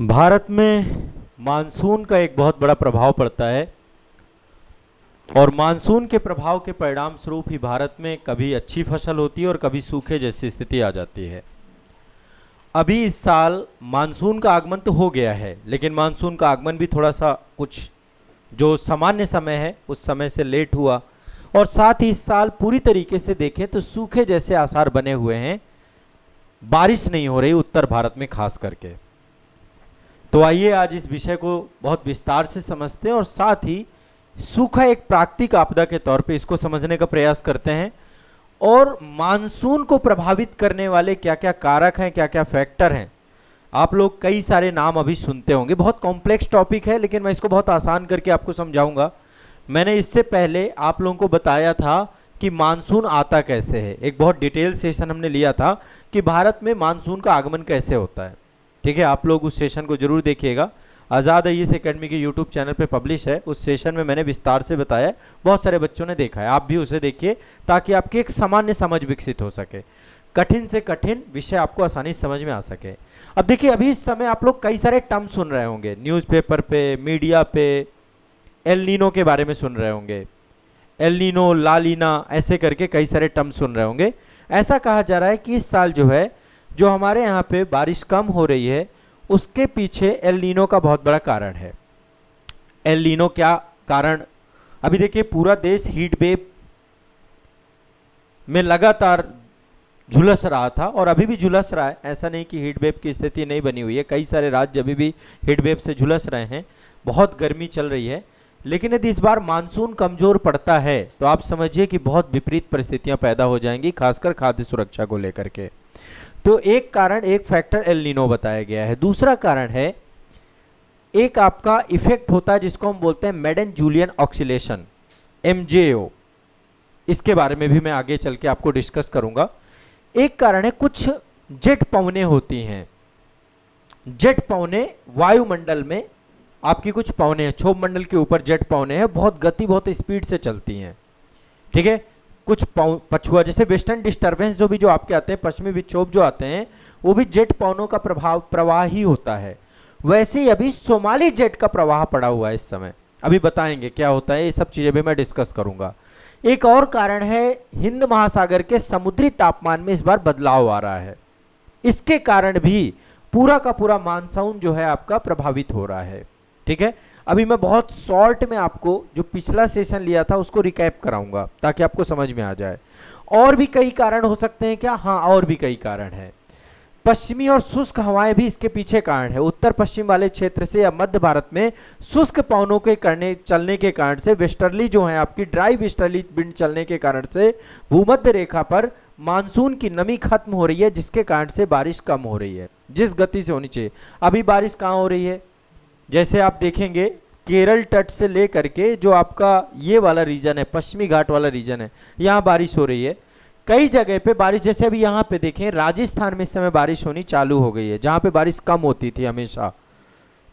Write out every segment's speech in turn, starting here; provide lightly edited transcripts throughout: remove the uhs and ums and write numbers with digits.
भारत में मानसून का एक बहुत बड़ा प्रभाव पड़ता है और मानसून के प्रभाव के परिणाम स्वरूप ही भारत में कभी अच्छी फसल होती है और कभी सूखे जैसी स्थिति आ जाती है। अभी इस साल मानसून का आगमन तो हो गया है, लेकिन मानसून का आगमन भी थोड़ा सा कुछ जो सामान्य समय है उस समय से लेट हुआ और साथ ही इस साल पूरी तरीके से देखें तो सूखे जैसे आसार बने हुए हैं। बारिश नहीं हो रही उत्तर भारत में खास करके। तो आइए आज इस विषय को बहुत विस्तार से समझते हैं और साथ ही सूखा एक प्राकृतिक आपदा के तौर पे इसको समझने का प्रयास करते हैं और मानसून को प्रभावित करने वाले क्या क्या कारक हैं, क्या क्या फैक्टर हैं। आप लोग कई सारे नाम अभी सुनते होंगे, बहुत कॉम्प्लेक्स टॉपिक है लेकिन मैं इसको बहुत आसान करके आपको समझाऊंगा। मैंने इससे पहले आप लोगों को बताया था कि मानसून आता कैसे है, एक बहुत डिटेल सेशन हमने लिया था कि भारत में मानसून का आगमन कैसे होता है। ठीक है, आप लोग उस सेशन को जरूर देखिएगा। आज़ाद आईएएस एकेडमी के यूट्यूब चैनल पे पब्लिश है। उस सेशन में मैंने विस्तार से बताया, बहुत सारे बच्चों ने देखा है, आप भी उसे देखिए ताकि आपकी एक सामान्य समझ विकसित हो सके, कठिन से कठिन विषय आपको आसानी से समझ में आ सके। अब देखिए, अभी इस समय आप लोग कई सारे टर्म सुन रहे होंगे न्यूज़पेपर पे, मीडिया पे, एल नीनो के बारे में सुन रहे होंगे, एल नीनो, ला लीना, ऐसे करके कई सारे टर्म सुन रहे होंगे। ऐसा कहा जा रहा है कि इस साल जो है, जो हमारे यहाँ पे बारिश कम हो रही है उसके पीछे एल नीनो का बहुत बड़ा कारण है। एल नीनो क्या कारण? अभी देखिए, पूरा देश हीट वेव में लगातार झुलस रहा था और अभी भी झुलस रहा है। ऐसा नहीं कि हीट वेव की स्थिति नहीं बनी हुई है, कई सारे राज्य अभी भी हीट वेव से झुलस रहे हैं, बहुत गर्मी चल रही है। लेकिन यदि इस बार मानसून कमजोर पड़ता है तो आप समझिए कि बहुत विपरीत परिस्थितियां पैदा हो जाएंगी, खासकर खाद्य सुरक्षा को लेकर के। तो एक कारण, एक फैक्टर एल नीनो बताया गया है। दूसरा कारण है, एक आपका इफेक्ट होता है जिसको हम बोलते हैं मेडन जूलियन ऑक्सीलेशन, एमजेओ। इसके बारे में भी मैं आगे चल के आपको डिस्कस करूंगा। एक कारण है, कुछ जेट पवनें होती हैं। जेट पवनें वायुमंडल में, आपकी कुछ पवनें हैं, क्षोभ मंडल के ऊपर जेट पवनें हैं, बहुत गति, बहुत स्पीड से चलती हैं। ठीक है, कुछ पछुआ जैसे वेस्टर्न डिस्टर्बेंस जो आपके आते हैं, पश्चिमी विक्षोभ जो आते हैं, वो भी जेट पवनों का प्रवाह ही होता है। वैसे ही अभी सोमाली जेट का प्रवाह पड़ा हुआ है इस समय, अभी बताएंगे क्या होता है, ये सब चीजें भी मैं डिस्कस करूंगा। एक और कारण है, हिंद महासागर के समुद्री तापमान में इस बार बदलाव आ रहा है। इसके कारण भी पूरा का पूरा मानसून जो है आपका प्रभावित हो रहा है। ठीक है, अभी मैं बहुत शॉर्ट में आपको जो पिछला सेशन लिया था उसको रिकैप कराऊंगा ताकि आपको समझ में आ जाए। और भी कई कारण हो सकते हैं क्या? हाँ, और भी कई कारण हैं। पश्चिमी और शुष्क हवाएं भी इसके पीछे कारण है। उत्तर पश्चिम वाले क्षेत्र से या मध्य भारत में शुष्क पवनों के चलने के कारण से, वेस्टर्ली जो है आपकी ड्राई वेस्टर्ली विंड चलने के कारण से भूमध्य रेखा पर मानसून की नमी खत्म हो रही है, जिसके कारण से बारिश कम हो रही है जिस गति से होनी चाहिए। अभी बारिश कहाँ हो रही है? जैसे आप देखेंगे केरल तट से लेकर के जो आपका ये वाला रीजन है, पश्चिमी घाट वाला रीजन है, यहाँ बारिश हो रही है। कई जगह पे बारिश, जैसे अभी यहाँ पे देखें राजस्थान में इस समय बारिश होनी चालू हो गई है, जहाँ पे बारिश कम होती थी हमेशा।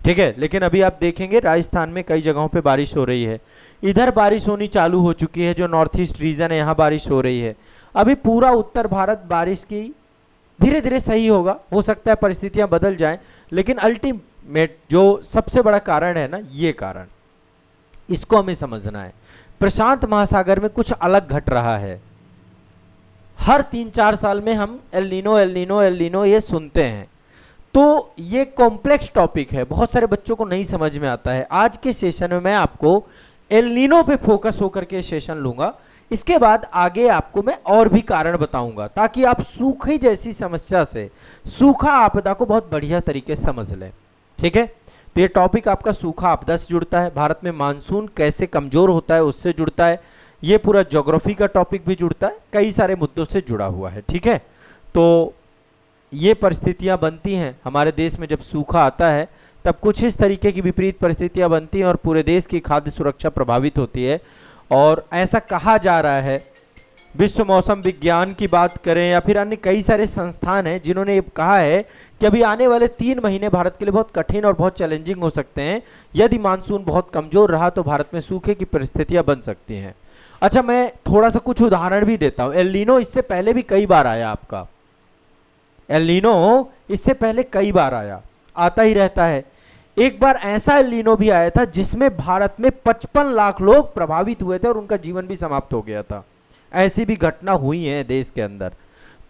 ठीक है, लेकिन अभी आप देखेंगे राजस्थान में कई जगहों पे बारिश हो रही है। इधर बारिश होनी चालू हो चुकी है, जो नॉर्थ ईस्ट रीजन है यहाँ बारिश हो रही है। अभी पूरा उत्तर भारत बारिश की धीरे धीरे सही होगा, हो सकता है परिस्थितियां बदल जाएं, लेकिन अल्टीमेट जो सबसे बड़ा कारण है ना, ये कारण, इसको हमें समझना है। प्रशांत महासागर में कुछ अलग घट रहा है। हर 3-4 साल में हम El Nino El Nino El Nino ये सुनते हैं, तो ये कॉम्प्लेक्स टॉपिक है, बहुत सारे बच्चों को नहीं समझ में आता है। आज के सेशन में मैं आपको एल नीनो पे फोकस होकर के सेशन लूंगा। इसके बाद आगे आपको मैं और भी कारण बताऊंगा ताकि आप सूखे जैसी समस्या से, सूखा आपदा को बहुत बढ़िया तरीके से समझ लें। ठीक है, तो ये टॉपिक आपका सूखा आपदा से जुड़ता है, भारत में मानसून कैसे कमजोर होता है उससे जुड़ता है, ये पूरा ज्योग्राफी का टॉपिक भी जुड़ता है, कई सारे मुद्दों से जुड़ा हुआ है। ठीक है, तो ये परिस्थितियां बनती हैं हमारे देश में, जब सूखा आता है तब कुछ इस तरीके की विपरीत परिस्थितियां बनती हैं और पूरे देश की खाद्य सुरक्षा प्रभावित होती है। और ऐसा कहा जा रहा है, विश्व मौसम विज्ञान की बात करें या फिर अन्य कई सारे संस्थान हैं जिन्होंने ये कहा है कि अभी आने वाले 3 महीने भारत के लिए बहुत कठिन और बहुत चैलेंजिंग हो सकते हैं। यदि मानसून बहुत कमजोर रहा तो भारत में सूखे की परिस्थितियां बन सकती हैं। अच्छा, मैं थोड़ा सा कुछ उदाहरण भी देता हूं। एल नीनो इससे पहले भी कई बार आया आपका, एल नीनो इससे पहले कई बार आया। आता ही रहता है। एक बार ऐसा एल नीनो भी आया था जिसमें भारत में 55 लाख लोग प्रभावित हुए थे और उनका जीवन भी समाप्त हो गया था। ऐसी भी घटना हुई है देश के अंदर।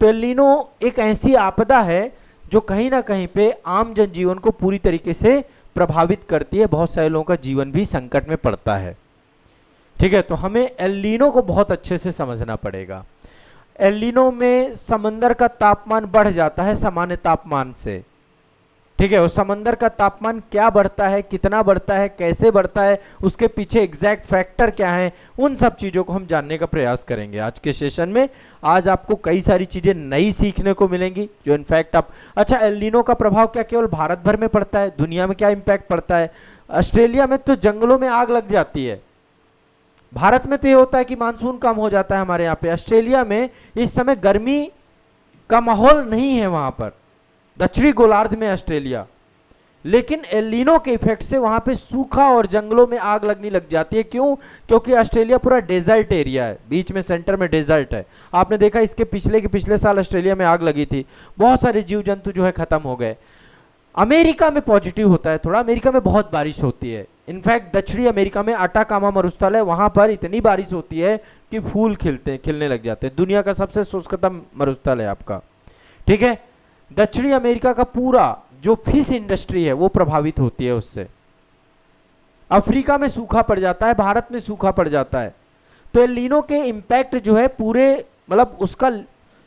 तो एल नीनो एक ऐसी आपदा है जो कहीं ना कहीं पे आम जनजीवन को पूरी तरीके से प्रभावित करती है, बहुत सारे लोगों का जीवन भी संकट में पड़ता है। ठीक है, तो हमें एल नीनो को बहुत अच्छे से समझना पड़ेगा। एल नीनो में समंदर का तापमान बढ़ जाता है सामान्य तापमान से। ठीक है, और समंदर का तापमान क्या बढ़ता है, कितना बढ़ता है, कैसे बढ़ता है, उसके पीछे एग्जैक्ट फैक्टर क्या है, उन सब चीज़ों को हम जानने का प्रयास करेंगे आज के सेशन में। आज आपको कई सारी चीज़ें नई सीखने को मिलेंगी जो इनफैक्ट आप, अच्छा एल नीनो का प्रभाव क्या केवल भारत भर में पड़ता है, दुनिया में क्या इम्पैक्ट पड़ता है? ऑस्ट्रेलिया में तो जंगलों में आग लग जाती है। भारत में तो ये होता है कि मानसून कम हो जाता है हमारे यहाँ पे। ऑस्ट्रेलिया में इस समय गर्मी का माहौल नहीं है वहां पर, दक्षिणी गोलार्ध में ऑस्ट्रेलिया, लेकिन एल नीनो के इफेक्ट से वहां पे सूखा और जंगलों में आग लगने लग जाती है। क्यों? क्योंकि ऑस्ट्रेलिया पूरा डेजर्ट एरिया है, बीच में सेंटर में डेजर्ट है। आपने देखा इसके पिछले साल ऑस्ट्रेलिया में आग लगी थी, बहुत सारे जीव जंतु जो है खत्म हो गए। अमेरिका में पॉजिटिव होता है थोड़ा, अमेरिका में बहुत बारिश होती है। इनफैक्ट दक्षिणी अमेरिका में अटाकामा मरुस्थल है, वहां पर इतनी बारिश होती है कि फूल खिलने लग जाते हैं। दुनिया का सबसे शुष्कतम मरुस्थल है आपका। ठीक है, दक्षिणी अमेरिका का पूरा जो फिश इंडस्ट्री है वो प्रभावित होती है उससे। अफ्रीका में सूखा पड़ जाता है, भारत में सूखा पड़ जाता है। तो एल नीनो के इम्पैक्ट जो है पूरे, मतलब उसका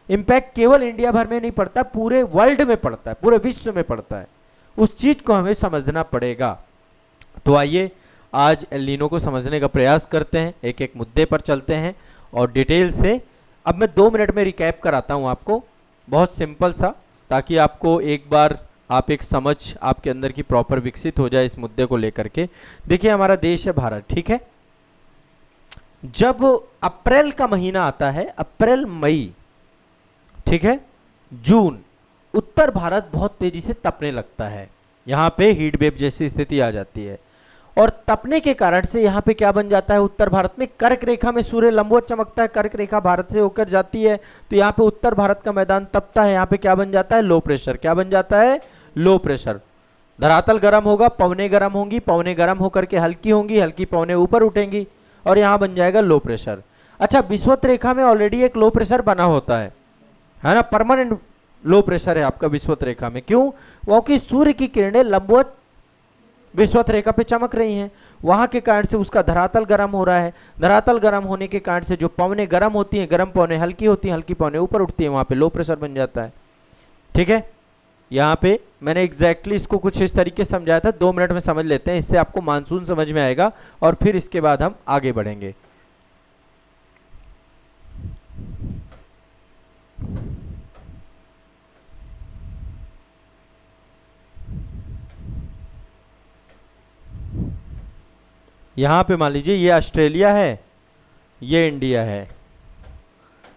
इम्पैक्ट केवल इंडिया भर में नहीं पड़ता, पूरे वर्ल्ड में पड़ता है, पूरे विश्व में पड़ता है। उस चीज को हमें समझना पड़ेगा। तो आइए आज एल नीनो को समझने का प्रयास करते हैं, एक एक मुद्दे पर चलते हैं और डिटेल से। अब मैं 2 मिनट में रिकैप कराता हूं आपको, बहुत सिंपल सा, ताकि आपको एक बार आप एक समझ आपके अंदर की प्रॉपर विकसित हो जाए इस मुद्दे को लेकर के। देखिए हमारा देश है भारत, ठीक है। जब अप्रैल का महीना आता है, अप्रैल मई, ठीक है, जून, उत्तर भारत बहुत तेजी से तपने लगता है। यहाँ पे हीट वेव जैसी स्थिति आ जाती है और तपने के कारण से यहाँ पे क्या बन जाता है, उत्तर भारत में कर्क रेखा में सूर्य लंबवत चमकता है, कर्क रेखा भारत से होकर जाती है, तो यहाँ पे उत्तर भारत का मैदान तपता है। यहाँ पे क्या बन जाता है, लो प्रेशर। क्या बन जाता है, लो प्रेशर। धरातल गर्म होगा, पवनें गर्म होंगी, पवनें गर्म होकर के हल्की होंगी, हल्की पवनें ऊपर उठेंगी और यहाँ बन जाएगा लो प्रेशर। अच्छा, विषुवत रेखा में ऑलरेडी एक लो प्रेशर बना होता है ना, परमानेंट लो प्रेशर है आपका विषुवत रेखा में। क्यों? क्योंकि सूर्य की किरणें लंबवत विषुवत रेखा पे चमक रही हैं, वहां के कारण से उसका धरातल गर्म हो रहा है। धरातल गर्म होने के कारण से जो पवनें गर्म होती हैं, गर्म पवनें हल्की होती हैं, हल्की पवनें ऊपर उठती हैं, वहां पे लो प्रेशर बन जाता है। ठीक है, यहाँ पे मैंने एग्जैक्टली इसको कुछ इस तरीके से समझाया था, 2 मिनट में समझ लेते हैं, इससे आपको मानसून समझ में आएगा और फिर इसके बाद हम आगे बढ़ेंगे। यहाँ पे मान लीजिए ये ऑस्ट्रेलिया है, ये इंडिया है,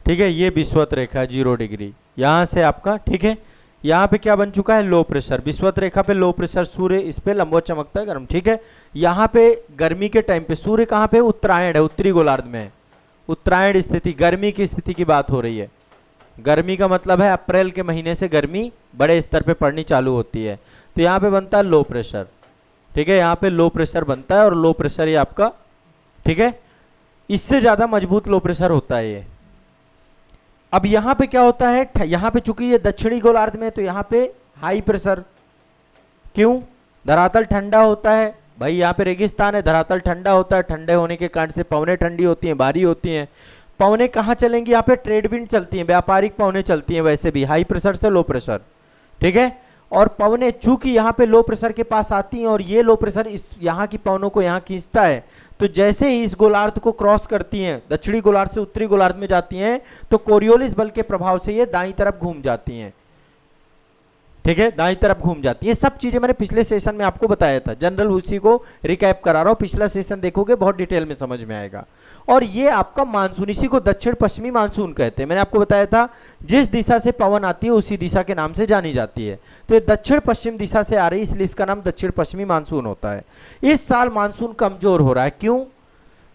ठीक है, ये विषुवत रेखा 0 डिग्री यहाँ से आपका, ठीक है। यहाँ पे क्या बन चुका है, लो प्रेशर, विषुवत रेखा पे लो प्रेशर, सूर्य इस पे लंबवत चमकता है गर्म, ठीक है। यहाँ पे गर्मी के टाइम पे सूर्य कहाँ पे, उत्तरायण है, उत्तरी गोलार्ध में है, उत्तरायण स्थिति, गर्मी की स्थिति की बात हो रही है। गर्मी का मतलब है अप्रैल के महीने से गर्मी बड़े स्तर पे पड़नी चालू होती है, तो यहाँ पे बनता है लो प्रेशर, ठीक है। यहाँ पे लो प्रेशर बनता है और लो प्रेशर ये आपका, ठीक है, इससे ज्यादा मजबूत लो प्रेशर होता है ये। अब यहाँ पे क्या होता है, यहाँ पे चूंकि ये दक्षिणी गोलार्ध में, तो यहाँ पे हाई प्रेशर। क्यों? धरातल ठंडा होता है भाई, यहाँ पे रेगिस्तान है, धरातल ठंडा होता है, ठंडे होने के कारण से पवनें ठंडी होती हैं, भारी होती हैं। पवनें कहाँ चलेंगी, यहाँ पे ट्रेड विंड चलती हैं, व्यापारिक पवनें चलती हैं, वैसे भी हाई प्रेशर से लो प्रेशर, ठीक है। और पवनें चूंकि यहाँ पे लो प्रेशर के पास आती हैं और ये लो प्रेशर इस यहाँ की पवनों को यहाँ खींचता है, तो जैसे ही इस गोलार्ध को क्रॉस करती हैं, दक्षिणी गोलार्ध से उत्तरी गोलार्ध में जाती हैं, तो कोरियोलिस बल के प्रभाव से ये दाईं तरफ घूम जाती हैं, ठीक है, दाईं तरफ घूम जाती है। सब चीजें मैंने पिछले सेशन में आपको बताया था, जनरल उसी को रिकैप करा रहा हूं, पिछला सेशन देखोगे बहुत डिटेल में समझ में आएगा। और ये आपका मानसून, इसी को दक्षिण पश्चिमी मानसून कहते हैं। मैंने आपको बताया था जिस दिशा से पवन आती है उसी दिशा के नाम से जानी जाती है, तो ये दक्षिण पश्चिम दिशा से आ रही है, इसलिए इसका नाम दक्षिण पश्चिमी मानसून होता है। इस साल मानसून कमजोर हो रहा है। क्यों?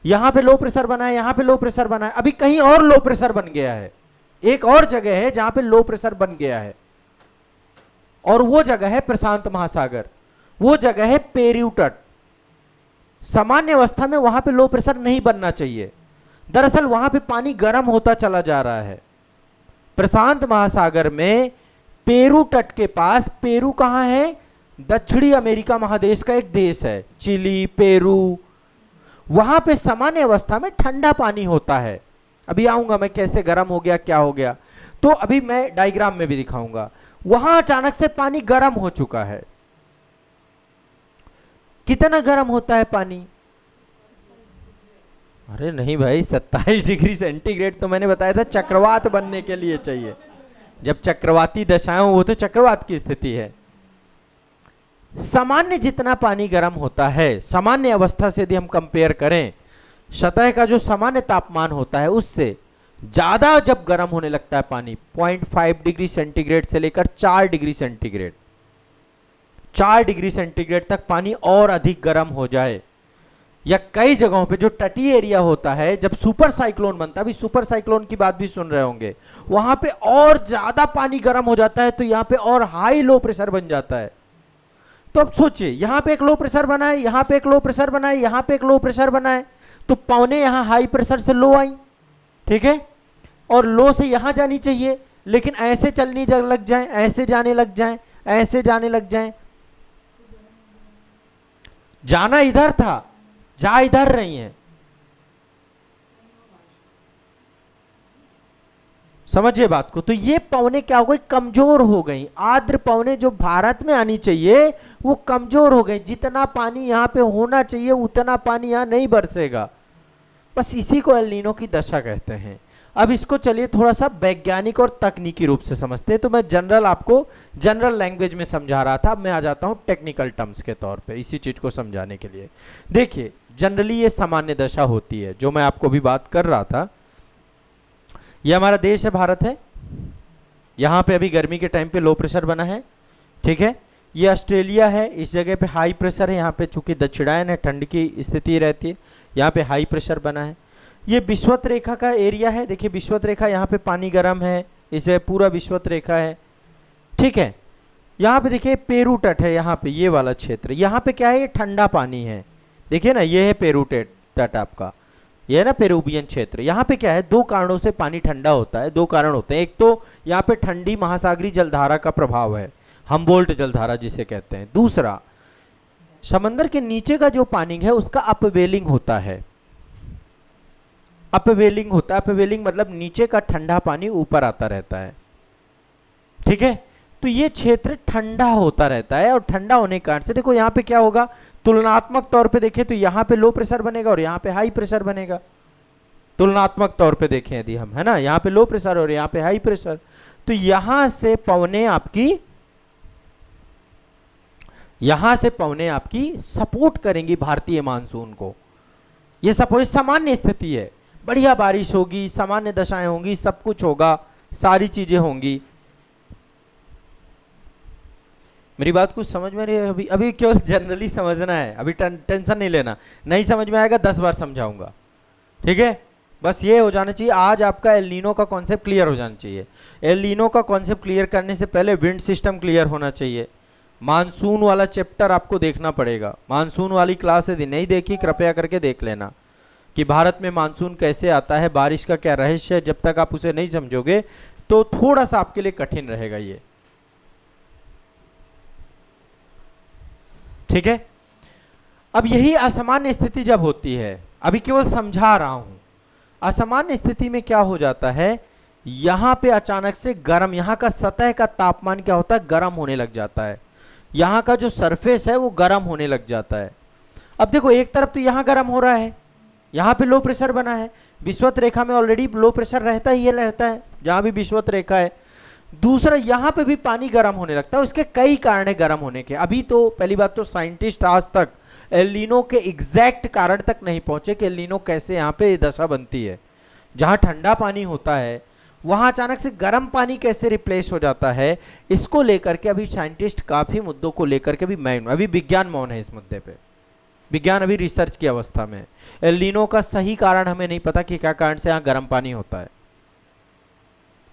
यहां पे लो प्रेशर बना है, यहां पे लो प्रेशर बना है, अभी कहीं और लो प्रेशर बन गया है, एक और जगह है जहां पे लो प्रेशर बन गया है, और वो जगह है प्रशांत महासागर, वो जगह है पेरू तट। सामान्य अवस्था में वहां पे लो प्रेशर नहीं बनना चाहिए, दरअसल वहां पे पानी गर्म होता चला जा रहा है। प्रशांत महासागर में पेरू तट के पास, पेरू कहां है, दक्षिणी अमेरिका महादेश का एक देश है, चिली, पेरू, वहां पे सामान्य अवस्था में ठंडा पानी होता है। अभी आऊंगा मैं कैसे गर्म हो गया क्या हो गया, तो अभी मैं डायग्राम में भी दिखाऊंगा। वहां अचानक से पानी गर्म हो चुका है। कितना गर्म होता है पानी? अरे नहीं भाई, 27 डिग्री सेंटीग्रेड तो मैंने बताया था चक्रवात बनने के लिए चाहिए। जब चक्रवाती दशाएं हो, वो तो चक्रवात की स्थिति है। सामान्य जितना पानी गर्म होता है, सामान्य अवस्था से यदि हम कंपेयर करें, सतह का जो सामान्य तापमान होता है उससे ज्यादा जब गर्म होने लगता है पानी, 0.5 डिग्री सेंटीग्रेड से लेकर 4 डिग्री सेंटीग्रेड, 4 डिग्री सेंटीग्रेड तक पानी और अधिक गर्म हो जाए, या कई जगहों पे जो तटीय एरिया होता है, जब सुपर साइक्लोन बनता है, अभी सुपर साइक्लोन की बात भी सुन रहे होंगे, वहां पे और ज्यादा पानी गर्म हो जाता है, तो यहां पे और हाई लो प्रेशर बन जाता है। तो अब सोचिए, यहां पे एक लो प्रेशर बना है, यहां पे एक लो प्रेशर बना है, यहां पे एक लो प्रेशर बना है, तो पवने यहां हाई प्रेशर से लो आई, ठीक है, और लो से यहां जानी चाहिए, लेकिन ऐसे चलने लग जाए, ऐसे जाने लग जाए, ऐसे जाने लग जाए। जाना इधर था, जा इधर रही है। समझिए बात को। तो ये पवने क्या हो गई, कमजोर हो गई। आर्द्र पवने जो भारत में आनी चाहिए वो कमजोर हो गई। जितना पानी यहां पे होना चाहिए उतना पानी यहां नहीं बरसेगा। बस इसी को एल नीनो की दशा कहते हैं। अब इसको चलिए थोड़ा सा वैज्ञानिक और तकनीकी रूप से समझते हैं। तो मैं जनरल आपको जनरल लैंग्वेज में समझा रहा था, अब मैं आ जाता हूं टेक्निकल टर्म्स के तौर पे इसी चीज को समझाने के लिए। देखिए, जनरली ये सामान्य दशा होती है जो मैं आपको भी बात कर रहा था। ये हमारा देश है, भारत है, यहाँ पे अभी गर्मी के टाइम पे लो प्रेशर बना है, ठीक है। ये ऑस्ट्रेलिया है, इस जगह पे हाई प्रेशर है, यहाँ पे चूंकि दक्षिणायन है, ठंड की स्थिति रहती है, यहाँ पे हाई प्रेशर बना है। ये विषुवत रेखा का एरिया है, देखिए विषुवत रेखा, यहाँ पे पानी गर्म है, इसे पूरा विषुवत रेखा है, ठीक है। यहाँ पे देखिए पेरू तट है, यहाँ पे ये वाला क्षेत्र, यहाँ पे क्या है, ये ठंडा पानी है, देखिए ना, ये है पेरू तट आपका, ये है ना पेरूवियन क्षेत्र। यहाँ पे क्या है, दो कारणों से पानी ठंडा होता है, दो कारण होते हैं। एक तो यहाँ पे ठंडी महासागरीय जलधारा का प्रभाव है, हम्बोल्ट जलधारा जिसे कहते हैं। दूसरा, समंदर के नीचे का जो पानी है उसका अपवेलिंग होता है, अपवेलिंग होता है। अपवेलिंग मतलब नीचे का ठंडा पानी ऊपर आता रहता है, ठीक है। तो ये क्षेत्र ठंडा होता रहता है, और ठंडा होने के कारण से देखो यहाँ पे क्या होगा, तुलनात्मक तौर पे देखें तो यहाँ पे लो प्रेशर बनेगा और यहाँ पे हाई प्रेशर बनेगा। तुलनात्मक तौर पे देखें यदि हम, है ना, यहाँ पे लो प्रेशर और यहाँ पे हाई प्रेशर, तो यहां से पवने आपकी सपोर्ट करेंगी भारतीय मानसून को। ये सपोज सामान्य स्थिति है, बढ़िया बारिश होगी, सामान्य दशाएं होंगी, सब कुछ होगा, सारी चीजें होंगी। मेरी बात कुछ समझ में नहीं है? अभी केवल जनरली समझना है, अभी टेंशन नहीं लेना, नहीं समझ में आएगा 10 बार समझाऊंगा, ठीक है। बस ये हो जाना चाहिए, आज आपका एल नीनो का कॉन्सेप्ट क्लियर हो जाना चाहिए। एल नीनो का कॉन्सेप्ट क्लियर करने से पहले विंड सिस्टम क्लियर होना चाहिए। मानसून वाला चैप्टर आपको देखना पड़ेगा। मानसून वाली क्लास यदि नहीं देखी, कृपया करके देख लेना कि भारत में मानसून कैसे आता है, बारिश का क्या रहस्य है। जब तक आप उसे नहीं समझोगे तो थोड़ा सा आपके लिए कठिन रहेगा ये, ठीक है। अब यही असामान्य स्थिति जब होती है, अभी केवल समझा रहा हूं, असामान्य स्थिति में क्या हो जाता है, यहां पे अचानक से गर्म, यहां का सतह का तापमान क्या होता है, गर्म होने लग जाता है। यहां का जो सरफेस है वो गर्म होने लग जाता है। अब देखो, एक तरफ तो यहां गर्म हो रहा है, यहां पे लो प्रेशर बना है, विषुवत रेखा में ऑलरेडी लो प्रेशर रहता ही रहता है जहां भी विषुवत रेखा है। दूसरा, यहां पे भी पानी गर्म होने लगता है। उसके कई कारण है गर्म होने के। अभी तो पहली बात तो साइंटिस्ट आज तक एल नीनो के एग्जैक्ट कारण तक नहीं पहुंचे कि एल नीनो कैसे यहाँ पे दशा बनती है। जहां ठंडा पानी होता है वहां अचानक से गर्म पानी कैसे रिप्लेस हो जाता है, इसको लेकर के अभी साइंटिस्ट काफी मुद्दों को लेकर के भी अभी विज्ञान मौन है इस मुद्दे पे। विज्ञान अभी रिसर्च की अवस्था में है। एल नीनो का सही कारण हमें नहीं पता कि क्या कारण से यहाँ गर्म पानी होता है,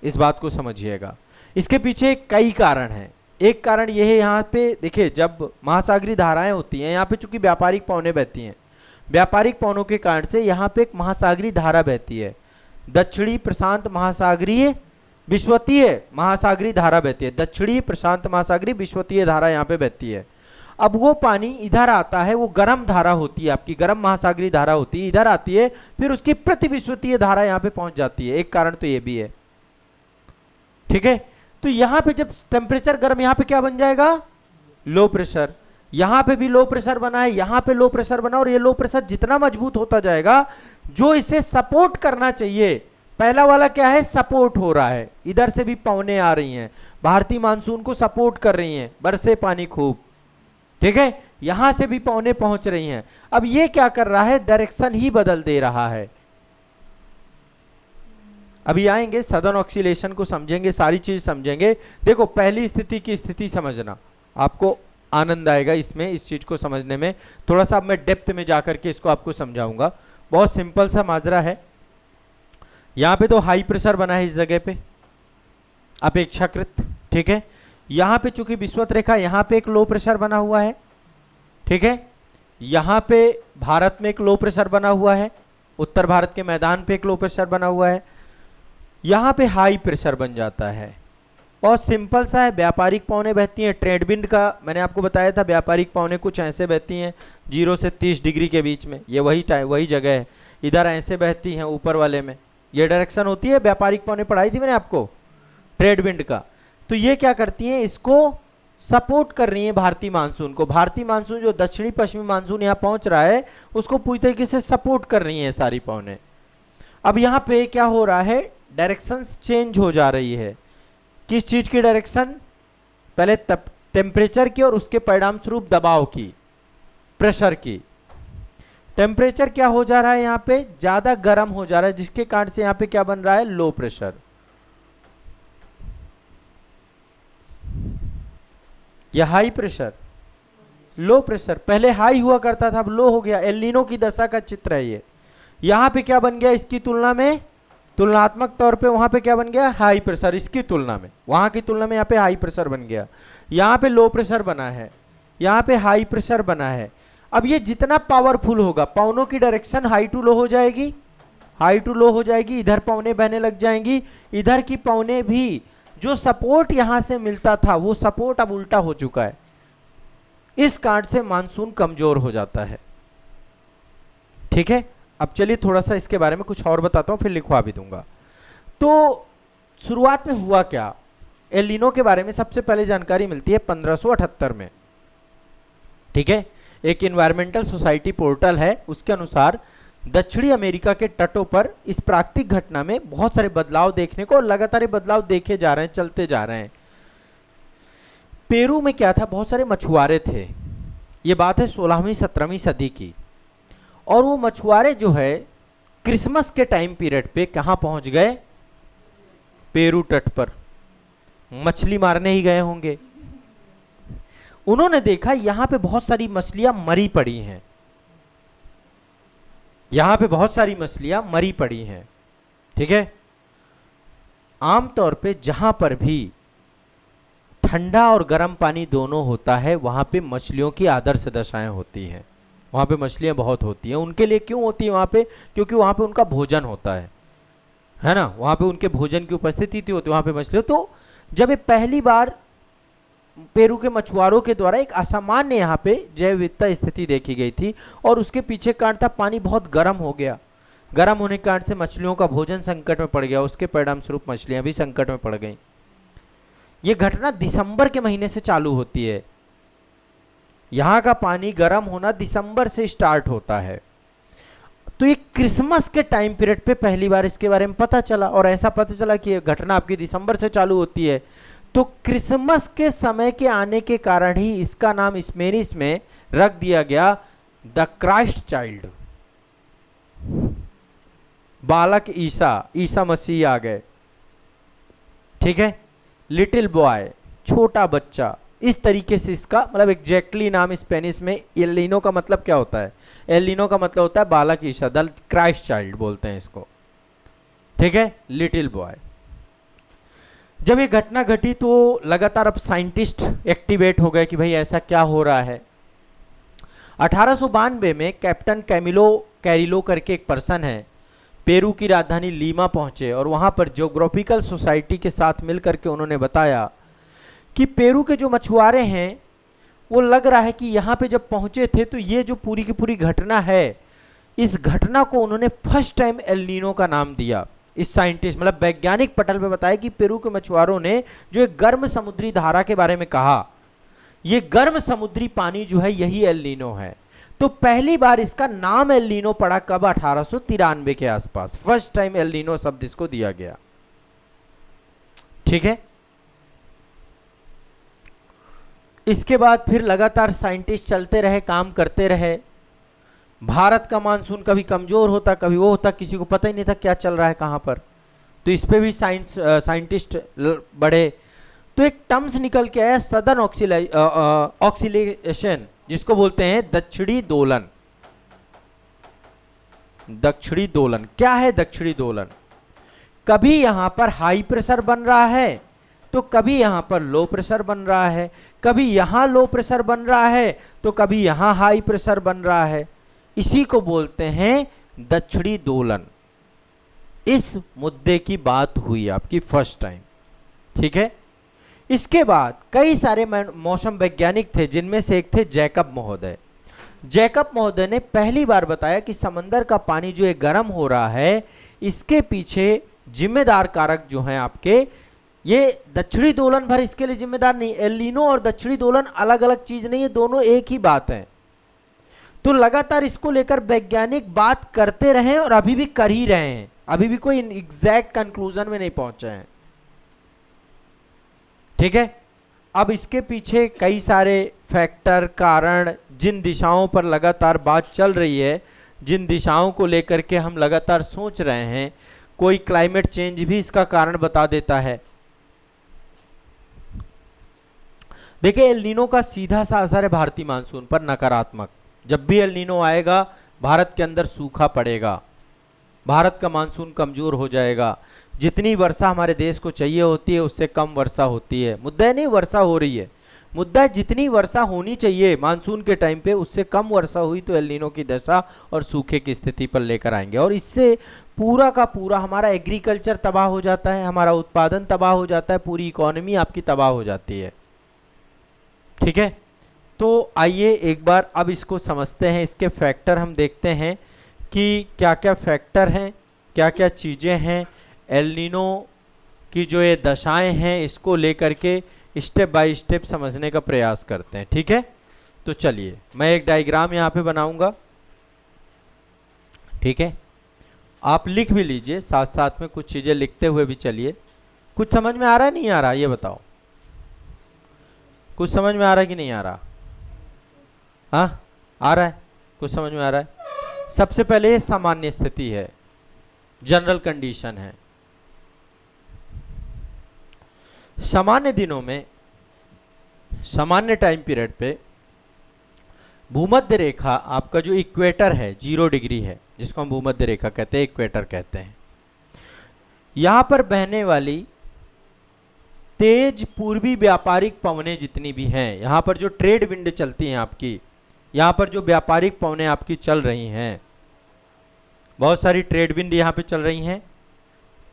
इस बात को समझिएगा। इसके पीछे कई कारण हैं, एक कारण ये है, यहाँ पे देखिए जब महासागरीय धाराएं होती हैं, यहाँ पे चूंकि व्यापारिक पवनें बहती हैं, व्यापारिक पवनों के कारण से यहाँ पे एक महासागरीय धारा बहती है, दक्षिणी प्रशांत महासागरीय विश्वतीय महासागरीय धारा बहती है, दक्षिणी प्रशांत महासागरीय विश्वतीय धारा यहाँ पे बहती है। अब वो पानी इधर आता है, वो गर्म धारा होती है, आपकी गर्म महासागरीय धारा होती है, इधर आती है, फिर उसकी प्रतिविश्वतीय धारा यहाँ पे पहुंच जाती है। एक कारण तो ये भी है, ठीक है। तो यहाँ पे जब टेम्परेचर गर्म, यहाँ पे क्या बन जाएगा, लो प्रेशर, यहाँ पे भी लो प्रेशर बना है, यहाँ पे लो प्रेशर बना, और ये लो प्रेशर जितना मजबूत होता जाएगा, जो इसे सपोर्ट करना चाहिए, पहला वाला क्या है, सपोर्ट हो रहा है, इधर से भी पवनें आ रही हैं, भारतीय मानसून को सपोर्ट कर रही हैं, बरसे पानी खूब, ठीक है, यहां से भी पवनें पहुंच रही हैं। अब ये क्या कर रहा है, डायरेक्शन ही बदल दे रहा है। अभी आएंगे सदर्न ऑक्सीलेशन को समझेंगे, सारी चीज समझेंगे। देखो पहली स्थिति की स्थिति समझना, आपको आनंद आएगा इसमें, इस चीज को समझने में। थोड़ा सा अब मैं डेप्थ में जाकर के इसको आपको समझाऊंगा। बहुत सिंपल सा माजरा है। यहाँ पे तो हाई प्रेशर बना है इस जगह पे अपेक्षाकृत, ठीक है। यहाँ पे चूंकि विषुवत रेखा, यहाँ पे एक लो प्रेशर बना हुआ है, ठीक है। यहाँ पे भारत में एक लो प्रेशर बना हुआ है, उत्तर भारत के मैदान पे एक लो प्रेशर बना हुआ है, यहाँ पे हाई प्रेशर बन जाता है। बहुत सिंपल सा है, व्यापारिक पवनें बहती हैं। ट्रेड विंड का मैंने आपको बताया था, व्यापारिक पवनें कुछ ऐसे बहती हैं 0 से 30 डिग्री के बीच में, ये वही जगह है। इधर ऐसे बहती हैं ऊपर वाले में, ये डायरेक्शन होती है। व्यापारिक पवनें पढ़ाई थी मैंने आपको ट्रेड विंड का। तो ये क्या करती हैं, इसको सपोर्ट कर रही है भारतीय मानसून को। भारतीय मानसून जो दक्षिणी पश्चिमी मानसून यहाँ पहुंच रहा है, उसको पूरी तरीके से सपोर्ट कर रही है सारी पवनें। अब यहाँ पे क्या हो रहा है, डायरेक्शन चेंज हो जा रही है। किस चीज की डायरेक्शन, पहले टेम्परेचर की और उसके परिणाम स्वरूप दबाव की, प्रेशर की। टेम्परेचर क्या हो जा रहा है, यहाँ पे ज्यादा गर्म हो जा रहा है, जिसके कारण से यहाँ पे क्या बन रहा है, लो प्रेशर। या हाई प्रेशर, लो प्रेशर। पहले हाई हुआ करता था, अब लो हो गया। एल नीनो की दशा का चित्र है ये। यहां पे क्या बन गया, इसकी तुलना में, तुलनात्मक तौर पे वहां पे क्या बन गया, हाई प्रेशर। इसकी तुलना में, वहां की तुलना में यहाँ पे हाई प्रेशर बन गया। यहाँ पे लो प्रेशर बना है, यहाँ पे हाई प्रेशर बना है। अब ये जितना पावरफुल होगा, पवनों की डायरेक्शन हाई टू लो हो जाएगी, हाई टू लो हो जाएगी। इधर पवनें बहने लग जाएंगी, इधर की पवनें भी, जो सपोर्ट यहां से मिलता था वो सपोर्ट अब उल्टा हो चुका है। इस कारण से मानसून कमजोर हो जाता है, ठीक है। अब चलिए थोड़ा सा इसके बारे में कुछ और बताता हूं, फिर लिखवा भी दूंगा। तो शुरुआत में हुआ क्या, एल नीनो के बारे में सबसे पहले जानकारी मिलती है 1578 में, ठीक है। एक एनवायरमेंटल सोसाइटी पोर्टल है, उसके अनुसार दक्षिणी अमेरिका के तटों पर इस प्राकृतिक घटना में बहुत सारे बदलाव देखने को, और लगातार बदलाव देखे जा रहे हैं, चलते जा रहे हैं। पेरू में क्या था, बहुत सारे मछुआरे थे। ये बात है 16वीं 17वीं सदी की। और वो मछुआरे जो है क्रिसमस के टाइम पीरियड पे कहां पहुंच गए, पेरू तट पर मछली मारने ही गए होंगे। उन्होंने देखा यहां पे बहुत सारी मछलियां मरी पड़ी हैं, यहां पे बहुत सारी मछलियां मरी पड़ी हैं, ठीक है। आमतौर पे जहां पर भी ठंडा और गर्म पानी दोनों होता है, वहां पे मछलियों की आदर्श दशाएं होती हैं, वहां पे मछलियां बहुत होती हैं। उनके लिए क्यों होती है वहां पे, क्योंकि वहां पे उनका भोजन होता है ना, वहां पे उनके भोजन की उपस्थिति होती है वहां पे मछलियां। तो जब ये पहली बार पेरू के मछुआरों के द्वारा एक असामान्य यहाँ पे जैव विविधता स्थिति देखी गई थी, और उसके पीछे कारण था पानी बहुत गर्म हो गया। गर्म होने के कारण से मछलियों का भोजन संकट में पड़ गया, उसके परिणाम स्वरूप मछलियां भी संकट में पड़ गई। ये घटना दिसंबर के महीने से चालू होती है। यहाँ का पानी गर्म होना दिसंबर से स्टार्ट होता है। तो ये क्रिसमस के टाइम पीरियड पे पहली बार इसके बारे में पता चला, और ऐसा पता चला कि ये घटना आपकी दिसंबर से चालू होती है। तो क्रिसमस के समय के आने के कारण ही इसका नाम स्पेनिश में रख दिया गया द क्राइस्ट चाइल्ड, बालक ईसा, ईसा मसीह आ गए, ठीक है। लिटिल बॉय, छोटा बच्चा, इस तरीके से इसका मतलब एग्जैक्टली नाम स्पेनिश में। एल नीनो का मतलब क्या होता है, एल नीनो का मतलब होता है बालक ईसा, द क्राइस्ट चाइल्ड बोलते हैं इसको, ठीक है, लिटिल बॉय। जब ये घटना घटी तो लगातार अब साइंटिस्ट एक्टिवेट हो गए कि भाई ऐसा क्या हो रहा है। 1892 में कैप्टन कैमिलो कैरिलो करके एक पर्सन है, पेरू की राजधानी लीमा पहुंचे और वहां पर ज्योग्राफिकल सोसाइटी के साथ मिलकर के उन्होंने बताया कि पेरू के जो मछुआरे हैं वो लग रहा है कि यहाँ पे जब पहुंचे थे तो ये जो पूरी की पूरी घटना है, इस घटना को उन्होंने फर्स्ट टाइम एल नीनो का नाम दिया। इस साइंटिस्ट मतलब वैज्ञानिक पटल पे बताया कि पेरू के मछुआरों ने जो एक गर्म समुद्री धारा के बारे में कहा, ये गर्म समुद्री पानी जो है यही एल नीनो है। तो पहली बार इसका नाम एल नीनो पड़ा कब? 1893 के आसपास फर्स्ट टाइम एल नीनो शब्द इसको दिया गया। ठीक है, इसके बाद फिर लगातार साइंटिस्ट चलते रहे, काम करते रहे। भारत का मानसून कभी कमजोर होता, कभी वो होता, किसी को पता ही नहीं था क्या चल रहा है कहां पर। तो इस पे भी साइंटिस्ट बढ़े। तो एक टर्म्स निकल के आया सदर्न ऑक्सीलेशन, जिसको बोलते हैं दक्षिणी दोलन। दक्षिणी दोलन क्या है? दक्षिणी दोलन, कभी यहां पर हाई प्रेशर बन रहा है तो कभी यहां पर लो प्रेशर बन रहा है, कभी यहां लो प्रेशर बन रहा है तो कभी यहां हाई प्रेशर बन रहा है। इसी को बोलते हैं दक्षिणी दोलन। इस मुद्दे की बात हुई आपकी फर्स्ट टाइम। ठीक है, इसके बाद कई सारे मौसम वैज्ञानिक थे, जिनमें से एक थे जैकब महोदय। जैकब महोदय ने पहली बार बताया कि समंदर का पानी जो है गर्म हो रहा है, इसके पीछे जिम्मेदार कारक जो हैं आपके, ये दक्षिणी दोलन भर इसके लिए जिम्मेदार नहीं। एल नीनो और दक्षिणी दोलन अलग अलग चीज नहीं है, दोनों एक ही बात है। तो लगातार इसको लेकर वैज्ञानिक बात करते रहे और अभी भी कर ही रहे हैं, अभी भी कोई एग्जैक्ट कंक्लूजन में नहीं पहुंचे हैं। ठीक है, अब इसके पीछे कई सारे फैक्टर, कारण, जिन दिशाओं पर लगातार बात चल रही है, जिन दिशाओं को लेकर के हम लगातार सोच रहे हैं, कोई क्लाइमेट चेंज भी इसका कारण बता देता है। देखिए, एल नीनो का सीधा सा असर है भारतीय मानसून पर नकारात्मक। जब भी एल नीनो आएगा भारत के अंदर सूखा पड़ेगा, भारत का मानसून कमजोर हो जाएगा, जितनी वर्षा हमारे देश को चाहिए होती है उससे कम वर्षा होती है। मुद्दा नहीं वर्षा हो रही है, मुद्दा जितनी वर्षा होनी चाहिए मानसून के टाइम पे उससे कम वर्षा हुई तो एल नीनो की दशा और सूखे की स्थिति पर लेकर आएंगे, और इससे पूरा का पूरा हमारा एग्रीकल्चर तबाह हो जाता है, हमारा उत्पादन तबाह हो जाता है, पूरी इकोनॉमी आपकी तबाह हो जाती है। ठीक है, तो आइए एक बार अब इसको समझते हैं, इसके फैक्टर हम देखते हैं कि क्या क्या फैक्टर हैं, क्या क्या चीज़ें हैं एल नीनो की जो ये दशाएं हैं, इसको लेकर के स्टेप बाय स्टेप समझने का प्रयास करते हैं। ठीक है, तो चलिए मैं एक डायग्राम यहाँ पे बनाऊंगा। ठीक है, आप लिख भी लीजिए, साथ साथ में कुछ चीज़ें लिखते हुए भी चलिए। कुछ समझ में आ रहा है नहीं आ रहा ये बताओ? कुछ समझ में आ रहा है कि नहीं आ रहा? हाँ आ रहा है, कुछ समझ में आ रहा है। सबसे पहले ये सामान्य स्थिति है, जनरल कंडीशन है। सामान्य दिनों में, सामान्य टाइम पीरियड पे भूमध्य रेखा आपका जो इक्वेटर है 0 डिग्री है, जिसको हम भूमध्य रेखा कहते हैं, इक्वेटर कहते हैं। यहां पर बहने वाली तेज पूर्वी व्यापारिक पवनें जितनी भी हैं, यहां पर जो ट्रेड विंड चलती हैं आपकी, यहां पर जो व्यापारिक पवनें आपकी चल रही हैं, बहुत सारी ट्रेड विंड यहां पे चल रही हैं।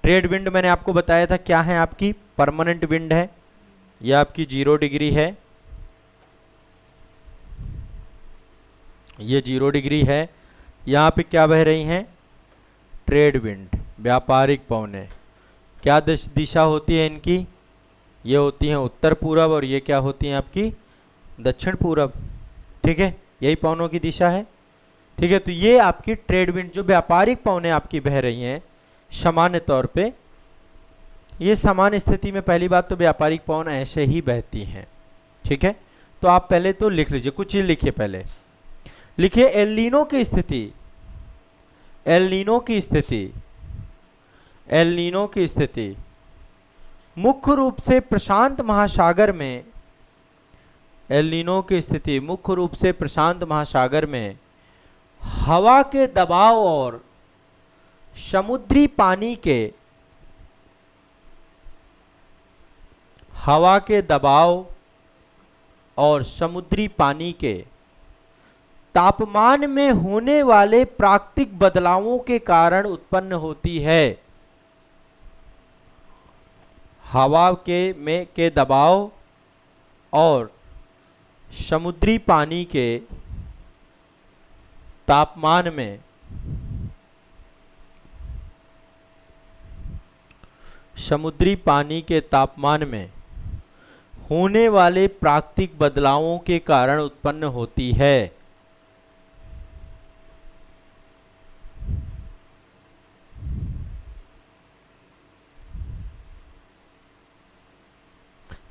ट्रेड विंड मैंने आपको बताया था क्या है, आपकी परमानेंट विंड है, यह आपकी 0 डिग्री है, ये 0 डिग्री है। यहाँ पे क्या बह रही हैं? ट्रेड विंड, व्यापारिक पवनें। क्या दिशा होती है इनकी? ये होती हैं उत्तर पूरब, और ये क्या होती हैं आपकी? दक्षिण पूरब। ठीक है, यही पवनों की दिशा है। ठीक है, तो ये आपकी ट्रेड विंड जो व्यापारिक पवनें आपकी बह रही हैं सामान्य तौर पे, ये सामान्य स्थिति में पहली बात तो व्यापारिक पवन ऐसे ही बहती हैं। ठीक है, तो आप पहले तो लिख लीजिए, कुछ चीज लिखिए। पहले लिखिए एल नीनो की स्थिति, एल नीनो की स्थिति, एल नीनो की स्थिति मुख्य रूप से प्रशांत महासागर में, एल नीनो की स्थिति मुख्य रूप से प्रशांत महासागर में हवा के दबाव और समुद्री पानी के हवा के दबाव और समुद्री पानी के तापमान में होने वाले प्राकृतिक बदलावों के कारण उत्पन्न होती है। हवा के दबाव और समुद्री पानी के तापमान में होने वाले प्राकृतिक बदलावों के कारण उत्पन्न होती है।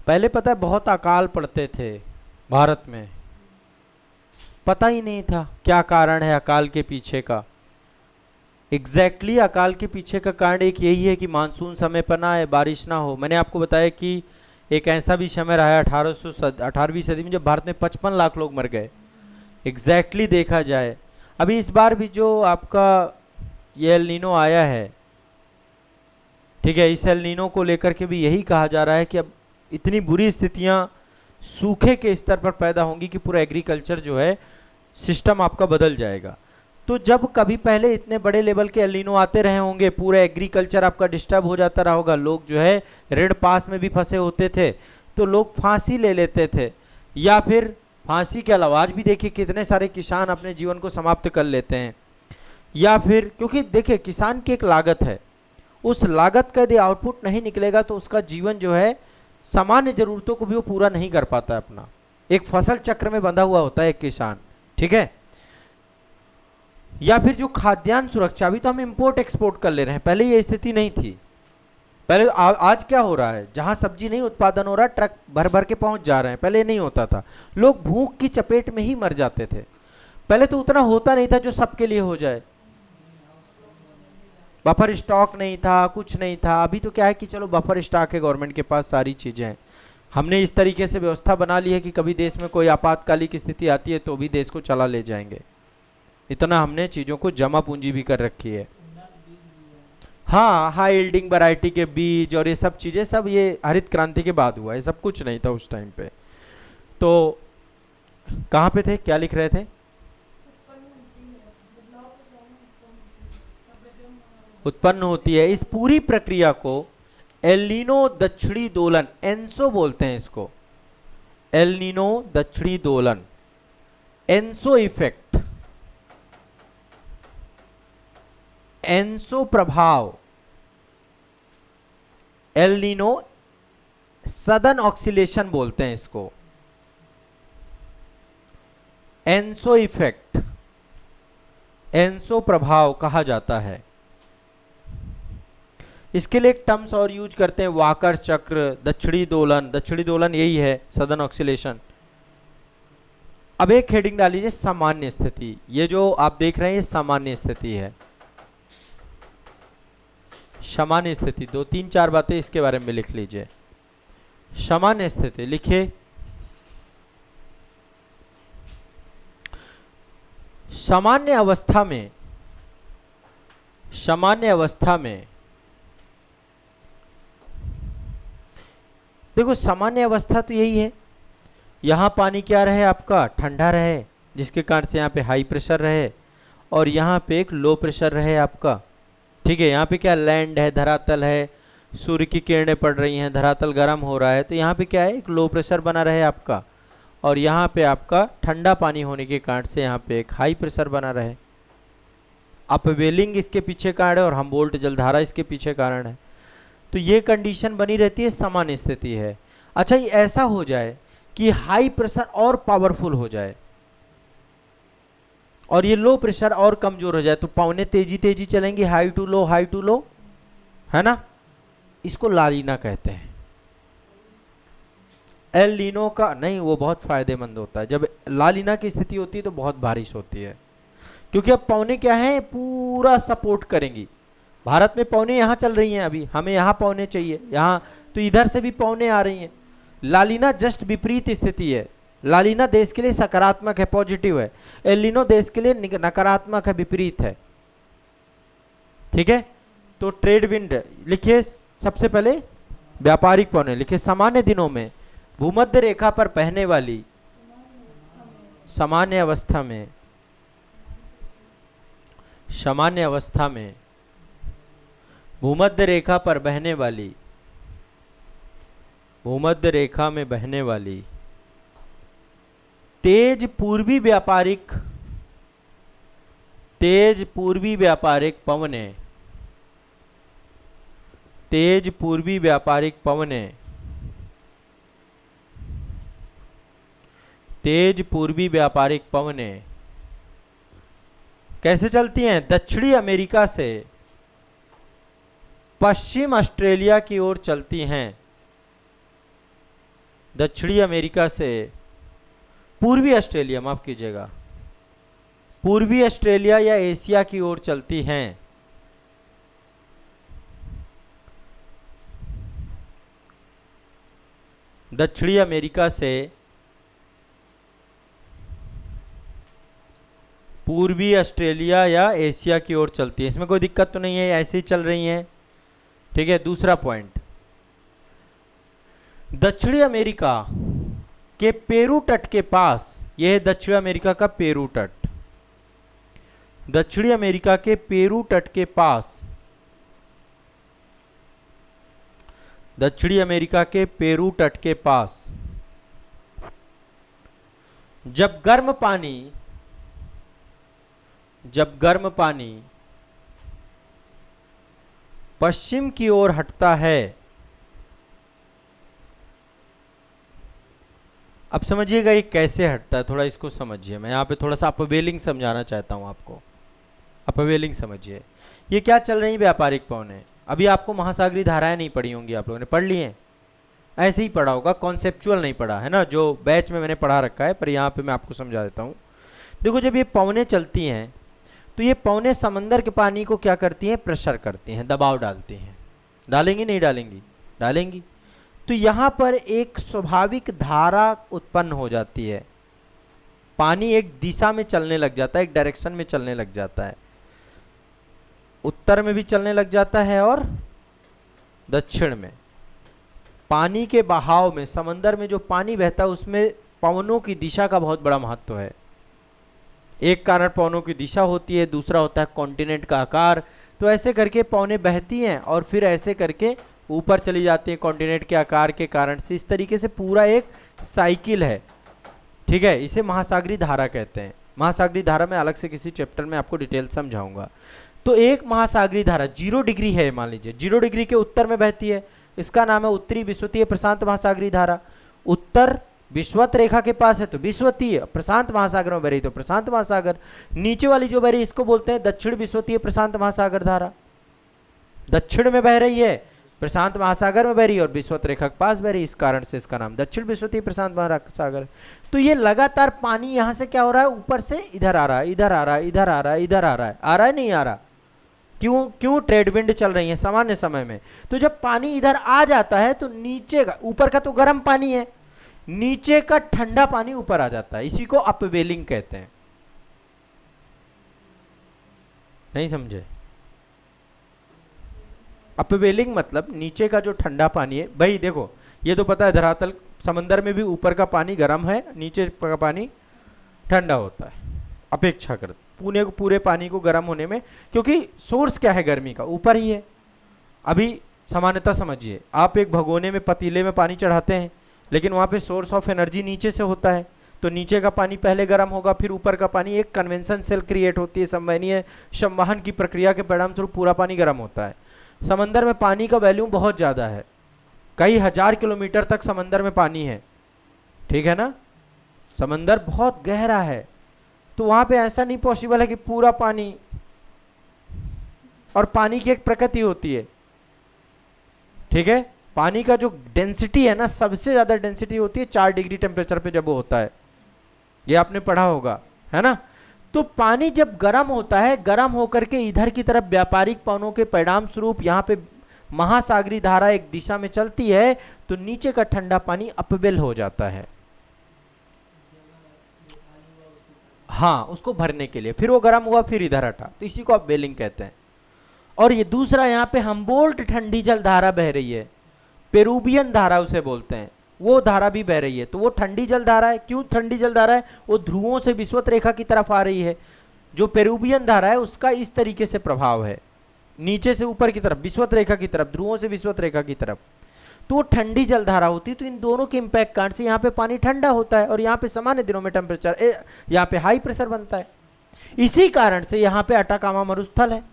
पहले पता है बहुत अकाल पड़ते थे भारत में, पता ही नहीं था क्या कारण है अकाल के पीछे का। एग्जैक्टली अकाल के पीछे का कारण एक यही है कि मानसून समय पर ना आए, बारिश ना हो। मैंने आपको बताया कि एक ऐसा भी समय रहा है 18वीं सदी में जब भारत में 55 लाख लोग मर गए। एग्जैक्टली देखा जाए अभी इस बार भी जो आपका ये एल नीनो आया है, ठीक है, इस एल नीनो को लेकर के भी यही कहा जा रहा है कि अब इतनी बुरी स्थितियां सूखे के स्तर पर पैदा होंगी कि पूरा एग्रीकल्चर जो है सिस्टम आपका बदल जाएगा। तो जब कभी पहले इतने बड़े लेवल के एल नीनो आते रहे होंगे, पूरा एग्रीकल्चर आपका डिस्टर्ब हो जाता रहा होगा, लोग जो है ऋण पास में भी फंसे होते थे, तो लोग फांसी ले लेते थे, या फिर फांसी के अलावा आज भी देखिए कितने सारे किसान अपने जीवन को समाप्त कर लेते हैं। या फिर क्योंकि देखिए किसान की एक लागत है, उस लागत का यदि आउटपुट नहीं निकलेगा तो उसका जीवन जो है सामान्य जरूरतों को भी वो पूरा नहीं कर पाता है अपना। एक फसल चक्र में बंधा हुआ होता है एक किसान, ठीक है। या फिर जो खाद्यान्न सुरक्षा, अभी तो हम इंपोर्ट एक्सपोर्ट कर ले रहे हैं, पहले ये स्थिति नहीं थी। पहले आज क्या हो रहा है, जहां सब्जी नहीं उत्पादन हो रहा ट्रक भर भर के पहुंच जा रहे हैं, पहले नहीं होता था, लोग भूख की चपेट में ही मर जाते थे। पहले तो उतना होता नहीं था जो सबके लिए हो जाए, बफर स्टॉक नहीं था, कुछ नहीं था। अभी तो क्या है कि चलो बफर स्टॉक है, गवर्नमेंट के पास सारी चीजें हैं, हमने इस तरीके से व्यवस्था बना ली है कि कभी देश में कोई आपातकालिक स्थिति आती है तो भी देश को चला ले जाएंगे, इतना हमने चीजों को जमा पूंजी भी कर रखी है। हाँ, हाई यील्डिंग वैरायटी के बीज और ये सब चीजें, सब ये हरित क्रांति के बाद हुआ है, सब कुछ नहीं था उस टाइम पे। तो कहाँ पे थे, क्या लिख रहे थे? उत्पन्न होती है। इस पूरी प्रक्रिया को एल नीनो दक्षिणी दोलन, एनसो बोलते हैं इसको, एल नीनो दक्षिणी दोलन, एनसो इफेक्ट, एनसो प्रभाव, एल नीनो सदन ऑक्सीलेशन बोलते हैं इसको, एनसो इफेक्ट, एनसो प्रभाव कहा जाता है। इसके लिए एक टर्म्स और यूज करते हैं, वाकर चक्र, दक्षिणी दोलन। दक्षिणी दोलन यही है, सदन ऑक्सीलेशन। अब एक हेडिंग डाल लीजिए, सामान्य स्थिति। ये जो आप देख रहे हैं ये सामान्य स्थिति है। सामान्य स्थिति, 2-3-4 बातें इसके बारे में लिख लीजिए। सामान्य स्थिति लिखिए, सामान्य अवस्था में, सामान्य अवस्था में देखो, सामान्य अवस्था तो यही है, यहाँ पानी क्या रहे आपका, ठंडा रहे, जिसके कारण से यहाँ पे हाई प्रेशर रहे, और यहाँ पे एक लो प्रेशर रहे आपका, ठीक है। यहाँ पे क्या लैंड है, धरातल है, सूर्य की किरणें पड़ रही हैं, धरातल गर्म हो रहा है, तो यहाँ पे क्या है, एक लो प्रेशर बना रहे आपका, और यहाँ पे आपका ठंडा पानी होने के कारण से यहाँ पे एक हाई प्रेशर बना रहे। अपवेलिंग इसके पीछे कारण है और हमबोल्ट जलधारा इसके पीछे कारण है। तो ये कंडीशन बनी रहती है, सामान्य स्थिति है। अच्छा, ये ऐसा हो जाए कि हाई प्रेशर और पावरफुल हो जाए और ये लो प्रेशर और कमजोर हो जाए, तो पवनें तेजी तेजी चलेंगी, high to low, high to low, है ना। इसको लालीना कहते हैं। एल नीनो का नहीं, वो बहुत फायदेमंद होता है। जब लालीना की स्थिति होती है तो बहुत बारिश होती है, क्योंकि अब पवनें क्या है, पूरा सपोर्ट करेंगी। भारत में पवनें यहाँ चल रही हैं, अभी हमें यहाँ पवनें चाहिए, यहाँ तो इधर से भी पवनें आ रही हैं। लालीना जस्ट विपरीत स्थिति है। लालीना देश के लिए सकारात्मक है, पॉजिटिव है, एल नीनो देश के लिए नकारात्मक है, विपरीत है, ठीक है। तो ट्रेड विंड लिखिए सबसे पहले, व्यापारिक पवने लिखे। सामान्य दिनों में भूमध्य रेखा पर बहने वाली, सामान्य अवस्था में, सामान्य अवस्था में भूमध्य रेखा पर बहने वाली, भूमध्य रेखा में बहने वाली तेज पूर्वी व्यापारिक, तेज पूर्वी व्यापारिक पवने, तेज पूर्वी व्यापारिक पवने, तेज पूर्वी व्यापारिक पवने कैसे चलती हैं? दक्षिणी अमेरिका से पश्चिम ऑस्ट्रेलिया की ओर चलती हैं। दक्षिणी अमेरिका से पूर्वी ऑस्ट्रेलिया, माफ कीजिएगा, पूर्वी ऑस्ट्रेलिया या एशिया की ओर चलती हैं। दक्षिणी अमेरिका से पूर्वी ऑस्ट्रेलिया या एशिया की ओर चलती है। इसमें कोई दिक्कत तो नहीं है, ऐसे ही चल रही हैं। ठीक है। दूसरा पॉइंट, दक्षिणी अमेरिका के पेरू तट के पास, यह है दक्षिण अमेरिका का पेरू तट, दक्षिणी अमेरिका के पेरू तट के पास, दक्षिणी अमेरिका के पेरू तट के पास जब गर्म पानी, जब गर्म पानी पश्चिम की ओर हटता है, अब समझिएगा ये कैसे हटता है, थोड़ा इसको समझिए। मैं यहाँ पे थोड़ा सा अपवेलिंग समझाना चाहता हूँ आपको। अपवेलिंग समझिए। ये क्या चल रही है? व्यापारिक पवने। अभी आपको महासागरीय धाराएं नहीं पढ़ी होंगी, आप लोगों ने पढ़ ली हैं, ऐसे ही पढ़ा होगा, कॉन्सेप्चुअल नहीं पढ़ा है ना, जो बैच में मैंने पढ़ा रखा है, पर यहाँ पे मैं आपको समझा देता हूँ। देखो, जब ये पवने चलती हैं तो ये पवने समंदर के पानी को क्या करती हैं? प्रेशर करती हैं, दबाव डालती हैं। डालेंगी नहीं डालेंगी? डालेंगी। तो यहाँ पर एक स्वाभाविक धारा उत्पन्न हो जाती है, पानी एक दिशा में चलने लग जाता है, एक डायरेक्शन में चलने लग जाता है, उत्तर में भी चलने लग जाता है और दक्षिण में। पानी के बहाव में, समंदर में जो पानी बहता है उसमें पवनों की दिशा का बहुत बड़ा महत्व है। एक कारण पवनों की दिशा होती है, दूसरा होता है कॉन्टिनेंट का आकार। तो ऐसे करके पवनें बहती हैं और फिर ऐसे करके ऊपर चली जाती हैं कॉन्टिनेंट के आकार के कारण से। इस तरीके से पूरा एक साइकिल है। ठीक है। इसे महासागरीय धारा कहते हैं। महासागरीय धारा में अलग से किसी चैप्टर में आपको डिटेल समझाऊंगा। तो एक महासागरीय धारा 0 डिग्री है, मान लीजिए 0 डिग्री के उत्तर में बहती है, इसका नाम है उत्तरी विषुवतीय प्रशांत महासागरीय धारा। उत्तर विषुवत रेखा के पास है तो विषुवतीय, प्रशांत महासागर में बह रही तो प्रशांत महासागर। नीचे वाली जो बह रही इसको बोलते हैं दक्षिण विषुवतीय प्रशांत महासागर धारा। दक्षिण में बह रही है, प्रशांत महासागर में बह रही है और विषुवत रेखा के पास बह रही, इस कारण से इसका नाम दक्षिण विषुवतीय प्रशांत महासागर। तो ये लगातार पानी यहां से क्या हो रहा है? ऊपर से इधर आ रहा है, इधर आ रहा है, इधर आ रहा है, इधर आ रहा है, आ रहा है नहीं आ रहा? क्यों? क्यों? ट्रेड विंड चल रही है सामान्य समय में। तो जब पानी इधर आ जाता है तो नीचे का, ऊपर का तो गर्म पानी है, नीचे का ठंडा पानी ऊपर आ जाता है। इसी को अपवेलिंग कहते हैं। नहीं समझे? अपवेलिंग मतलब नीचे का जो ठंडा पानी है, भाई देखो ये तो पता है धरातल समंदर में भी ऊपर का पानी गर्म है, नीचे का पानी ठंडा होता है अपेक्षाकृत पूरे पानी को गर्म होने में, क्योंकि सोर्स क्या है गर्मी का? ऊपर ही है। अभी सामान्यता समझिए, आप एक भगोने में पतीले में पानी चढ़ाते हैं, लेकिन वहाँ पे सोर्स ऑफ एनर्जी नीचे से होता है, तो नीचे का पानी पहले गर्म होगा, फिर ऊपर का पानी, एक कन्वेंशन सेल क्रिएट होती है, संवहनीय संवहन की प्रक्रिया के परिणाम स्वरूप पूरा पानी गर्म होता है। समंदर में पानी का वैल्यूम बहुत ज़्यादा है, कई हजार किलोमीटर तक समंदर में पानी है। ठीक है ना? समंदर बहुत गहरा है, तो वहाँ पे ऐसा नहीं पॉसिबल है कि पूरा पानी, और पानी की एक प्रकृति होती है। ठीक है? पानी का जो डेंसिटी है ना, सबसे ज़्यादा डेंसिटी होती है 4 डिग्री टेम्परेचर पे जब वो होता है, ये आपने पढ़ा होगा, है ना? तो पानी जब गर्म होता है, गर्म होकर के इधर की तरफ व्यापारिक पवनों के परिणाम स्वरूप यहाँ पे महासागरीय धारा एक दिशा में चलती है, तो नीचे का ठंडा पानी अपवेल हो जाता है, हाँ, उसको भरने के लिए। फिर वो गर्म हुआ, फिर इधर हटा, तो इसी को अपवेलिंग कहते हैं। और ये दूसरा, यहाँ पे हम्बोल्ट ठंडी जल धारा बह रही है, पेरूबियन धारा उसे बोलते हैं, वो धारा भी बह रही है। तो वो ठंडी जल धारा है। क्यों ठंडी जल धारा है? वो ध्रुवों से विषुवत रेखा की तरफ आ रही है। जो पेरूबियन धारा है उसका इस तरीके से प्रभाव है, नीचे से ऊपर की तरफ, विषुवत रेखा की तरफ, ध्रुवों से विषुवत रेखा की तरफ। तो वो ठंडी जल धारा होती है। तो इन दोनों के इंपैक्ट कारण से यहाँ पे पानी ठंडा होता है और यहाँ पे सामान्य दिनों में टेम्परेचर, यहाँ पे हाई प्रेशर बनता है। इसी कारण से यहाँ पे अटाकामा मरुस्थल है।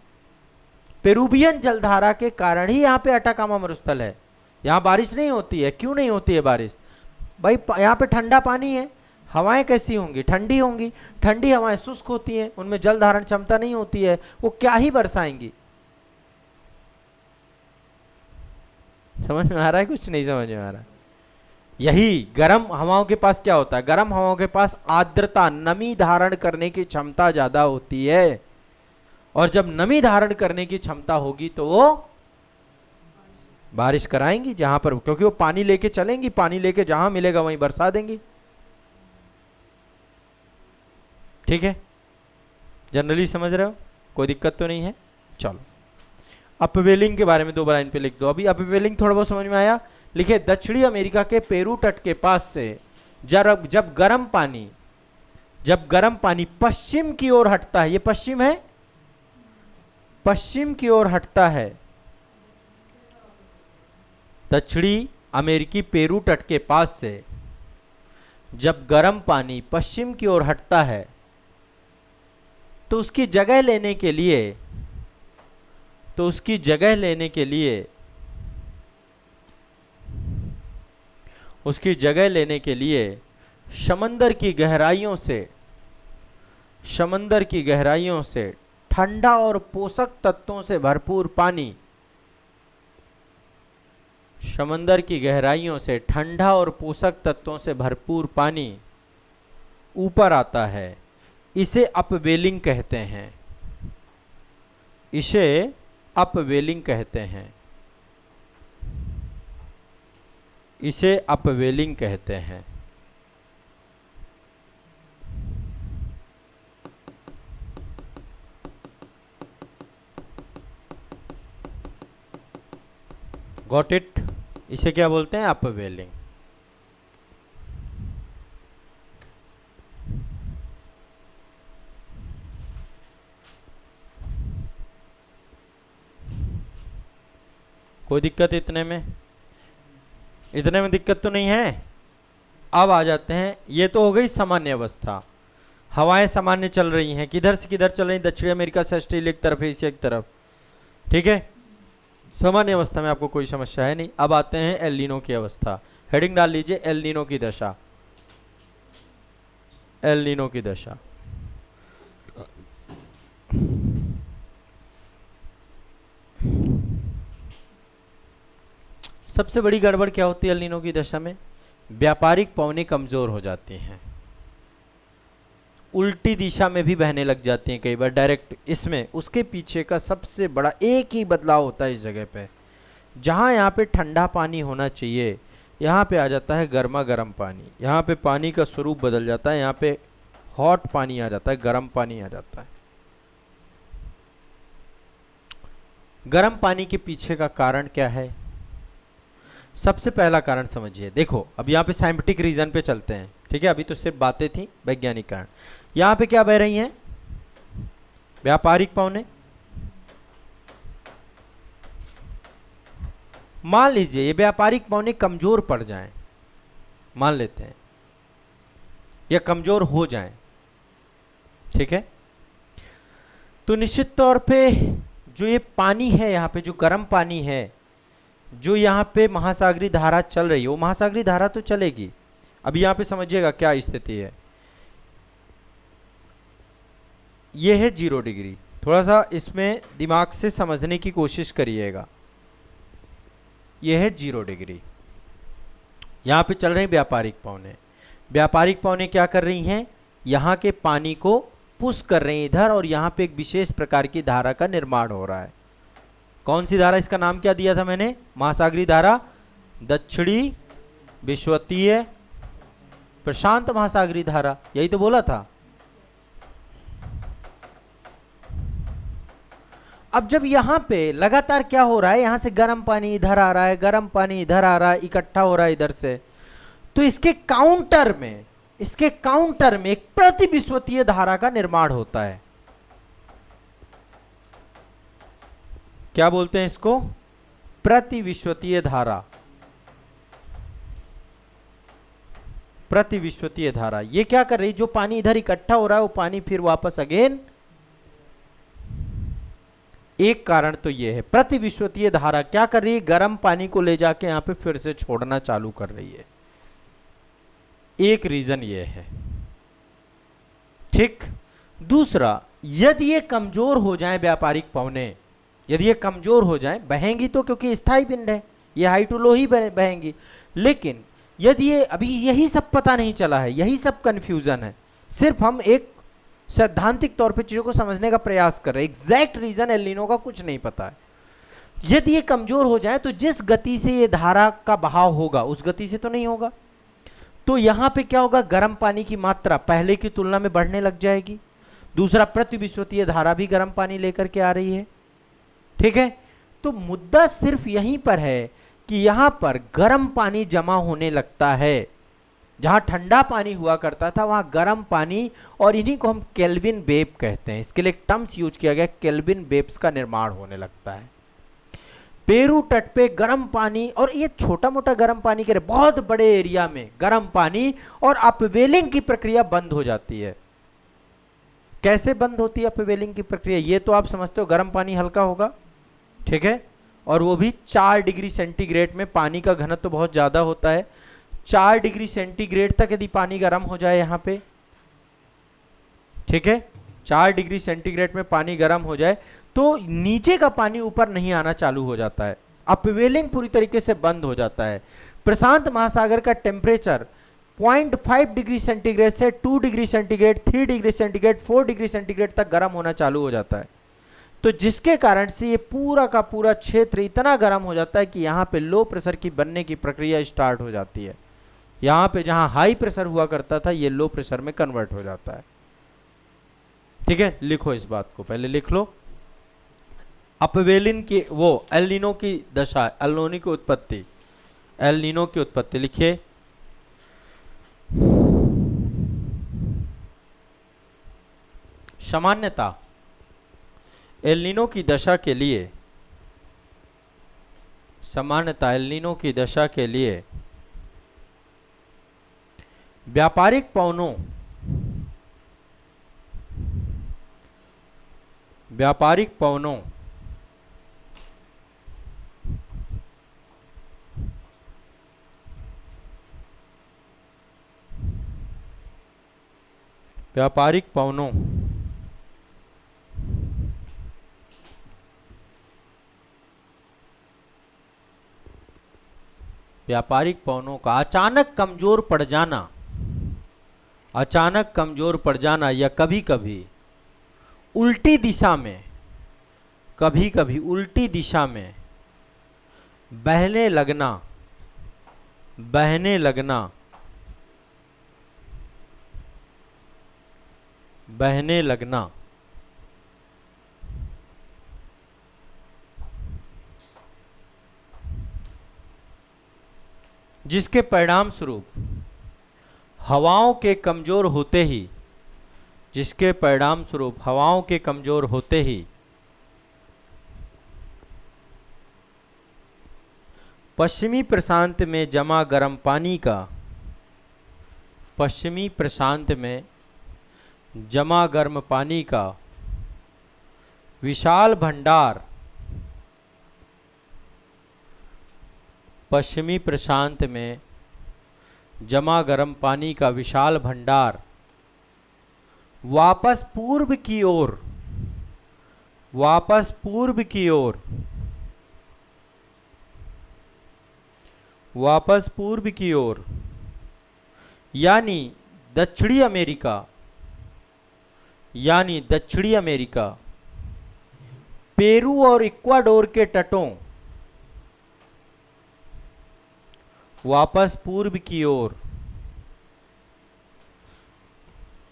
पेरूबियन जलधारा के कारण ही यहाँ पे अटाकामा मरुस्थल है। यहाँ बारिश नहीं होती है। क्यों नहीं होती है बारिश? भाई यहाँ पे ठंडा पानी है, हवाएं कैसी होंगी? ठंडी होंगी। ठंडी हवाएं शुष्क होती हैं, उनमें जल धारण क्षमता नहीं होती है, वो क्या ही बरसाएंगी। समझ में आ रहा है? कुछ नहीं समझ में आ रहा। यही गर्म हवाओं के पास क्या होता है? गर्म हवाओं के पास आर्द्रता, नमी धारण करने की क्षमता ज्यादा होती है, और जब नमी धारण करने की क्षमता होगी तो वो बारिश कराएंगी जहां पर, क्योंकि वो पानी लेके चलेंगी, पानी लेके जहां मिलेगा वहीं बरसा देंगी। ठीक है, जनरली समझ रहे हो? कोई दिक्कत तो नहीं है? चलो, अपवेलिंग के बारे में 2 लाइन पे लिख दो। अभी अपवेलिंग थोड़ा बहुत समझ में आया? लिखे, दक्षिणी अमेरिका के पेरू तट के पास से जब गर्म पानी पश्चिम की ओर हटता है, ये पश्चिम है, पश्चिम की ओर हटता है। दक्षिणी अमेरिकी पेरू तट के पास से जब गर्म पानी पश्चिम की ओर हटता है तो उसकी जगह लेने के लिए समंदर की गहराइयों से ठंडा और पोषक तत्वों से भरपूर पानी, समंदर की गहराइयों से ठंडा और पोषक तत्वों से भरपूर पानी ऊपर आता है। इसे अपवेलिंग कहते हैं। इसे अपवेलिंग कहते हैं। इसे अपवेलिंग कहते हैं। Got it? इसे क्या बोलते हैं? अपवेलिंग। कोई दिक्कत इतने में? इतने में दिक्कत तो नहीं है? अब आ जाते हैं, ये तो हो गई सामान्य अवस्था। हवाएं सामान्य चल रही हैं, किधर से किधर चल रही? दक्षिणी अमेरिका से ऑस्ट्रेलिया की तरफ, एशिया की तरफ। ठीक है, सामान्य अवस्था में आपको कोई समस्या है नहीं। अब आते हैं एल नीनो की अवस्था। हेडिंग डाल लीजिए, एल नीनो की दशा। एल नीनो की दशा। सबसे बड़ी गड़बड़ क्या होती है एल नीनो की दशा में? व्यापारिक पवनें कमजोर हो जाती हैं, उल्टी दिशा में भी बहने लग जाती हैं कई बार डायरेक्ट। इसमें उसके पीछे का सबसे बड़ा एक ही बदलाव होता है इस जगह पे, जहाँ यहाँ पे ठंडा पानी होना चाहिए यहाँ पे आ जाता है गर्मा गर्म पानी। यहाँ पे पानी का स्वरूप बदल जाता है, यहाँ पे हॉट पानी आ जाता है, गर्म पानी आ जाता है। गर्म पानी के पीछे का कारण क्या है? सबसे पहला कारण समझिए। देखो, अब यहाँ पे साइंटिफिक रीजन पे चलते हैं। ठीक है, अभी तो सिर्फ बातें थी, वैज्ञानिक कारण। यहाँ पे क्या बह रही हैं? व्यापारिक पवनें। मान लीजिए ये व्यापारिक पवनें कमजोर पड़ जाएं, मान लेते हैं, या कमजोर हो जाएं। ठीक है, तो निश्चित तौर पे जो ये पानी है, यहाँ पे जो गर्म पानी है, जो यहाँ पे महासागरीय धारा चल रही है, वो महासागरीय धारा तो चलेगी। अब यहाँ पे समझिएगा क्या स्थिति है। ये है 0 डिग्री। थोड़ा सा इसमें दिमाग से समझने की कोशिश करिएगा। ये है 0 डिग्री। यहाँ पे चल रही व्यापारिक पवनें। व्यापारिक पवनें क्या कर रही हैं? यहाँ के पानी को पुश कर रही हैं इधर, और यहाँ पे एक विशेष प्रकार की धारा का निर्माण हो रहा है। कौन सी धारा? इसका नाम क्या दिया था मैंने? महासागरीय धारा, दक्षिणी विषुवतीय प्रशांत महासागरीय धारा, यही तो बोला था। अब जब यहाँ पे लगातार क्या हो रहा है, यहाँ से गर्म पानी इधर आ रहा है, गर्म पानी इधर आ रहा है, इकट्ठा हो रहा है इधर से, तो इसके काउंटर में एक प्रतिविश्वतीय धारा का निर्माण होता है। क्या बोलते हैं इसको? प्रतिविश्वतीय धारा। प्रतिविश्वतीय धारा ये क्या कर रही है, जो पानी इधर इकट्ठा हो रहा है वो पानी फिर वापस अगेन, एक कारण तो ये है प्रतिविश्वतीय धारा क्या कर रही है, गर्म पानी को ले जाके यहां पे फिर से छोड़ना चालू कर रही है। एक रीजन ये है, ठीक। दूसरा, यदि ये कमजोर हो जाए व्यापारिक पवने, यदि ये कमजोर हो जाए, बहेंगी तो क्योंकि स्थायी पिंड है, ये हाई टू लो ही बहेंगी, लेकिन यदि ये अभी यही सब पता नहीं चला है, यही सब कंफ्यूजन है, सिर्फ हम एक सैद्धांतिक तौर पे चीजों को समझने का प्रयास कर रहे हैं, एग्जैक्ट रीजन एल नीनो का कुछ नहीं पता है। यदि ये कमजोर हो जाए तो जिस गति से ये धारा का बहाव होगा उस गति से तो नहीं होगा, तो यहां पे क्या होगा, गर्म पानी की मात्रा पहले की तुलना में बढ़ने लग जाएगी। दूसरा, प्रतिविश्वतीय धारा भी गर्म पानी लेकर के आ रही है, ठीक है। तो मुद्दा सिर्फ यहीं पर है कि यहां पर गर्म पानी जमा होने लगता है, जहां ठंडा पानी हुआ करता था वहां गर्म पानी, और इन्हीं को हम केल्विन वेव कहते हैं। इसके लिए एक टर्म्स यूज किया गया, केल्विन वेव्स का निर्माण होने लगता है। पेरू तट पे गर्म पानी, और ये छोटा मोटा गर्म पानी के बहुत बड़े एरिया में गर्म पानी और अपवेलिंग की प्रक्रिया बंद हो जाती है। कैसे बंद होती है अपवेलिंग की प्रक्रिया, ये तो आप समझते हो, गर्म पानी हल्का होगा, ठीक है, और वो भी 4 डिग्री सेंटीग्रेड में, पानी का घनत्व तो बहुत ज्यादा होता है, 4 डिग्री सेंटीग्रेड तक यदि पानी गर्म हो जाए यहां पे, ठीक है, 4 डिग्री सेंटीग्रेड में पानी गर्म हो जाए तो नीचे का पानी ऊपर नहीं आना चालू हो जाता है, अपवेलिंग पूरी तरीके से बंद हो जाता है। प्रशांत महासागर का टेम्परेचर 0.5 डिग्री सेंटीग्रेड से 2 degree centigrade, 3 degree centigrade, 4 degree centigrade तक गर्म होना चालू हो जाता है। तो जिसके कारण से ये पूरा का पूरा क्षेत्र इतना गर्म हो जाता है कि यहाँ पे लो प्रेशर की बनने की प्रक्रिया स्टार्ट हो जाती है। यहाँ पे जहाँ हाई प्रेशर हुआ करता था ये लो प्रेशर में कन्वर्ट हो जाता है, ठीक है। लिखो इस बात को, पहले लिख लो। अपवेलिन की वो एल नीनो की दशा, एल नीनो की उत्पत्ति, एल नीनो की उत्पत्ति लिखिए। सामान्यता एल नीनो की दशा के लिए, सामान्यता एल नीनो की दशा के लिए व्यापारिक पवनों, व्यापारिक पवनों व्यापारिक पवनों व्यापारिक पवनों का अचानक कमजोर पड़ जाना, अचानक कमजोर पड़ जाना या कभी कभी उल्टी दिशा में, कभी कभी उल्टी दिशा में बहने लगना, बहने लगना, बहने लगना, जिसके परिणाम स्वरूप हवाओं के कमजोर होते ही, जिसके परिणाम स्वरूप हवाओं के कमजोर होते ही पश्चिमी प्रशांत में जमा गर्म पानी का, पश्चिमी प्रशांत में जमा गर्म पानी का विशाल भंडार, पश्चिमी प्रशांत में जमा गर्म पानी का विशाल भंडार वापस पूर्व की ओर, वापस पूर्व की ओर, वापस पूर्व की ओर, यानी दक्षिणी अमेरिका, यानी दक्षिणी अमेरिका, पेरू और इक्वाडोर के तटों, वापस पूर्व की ओर,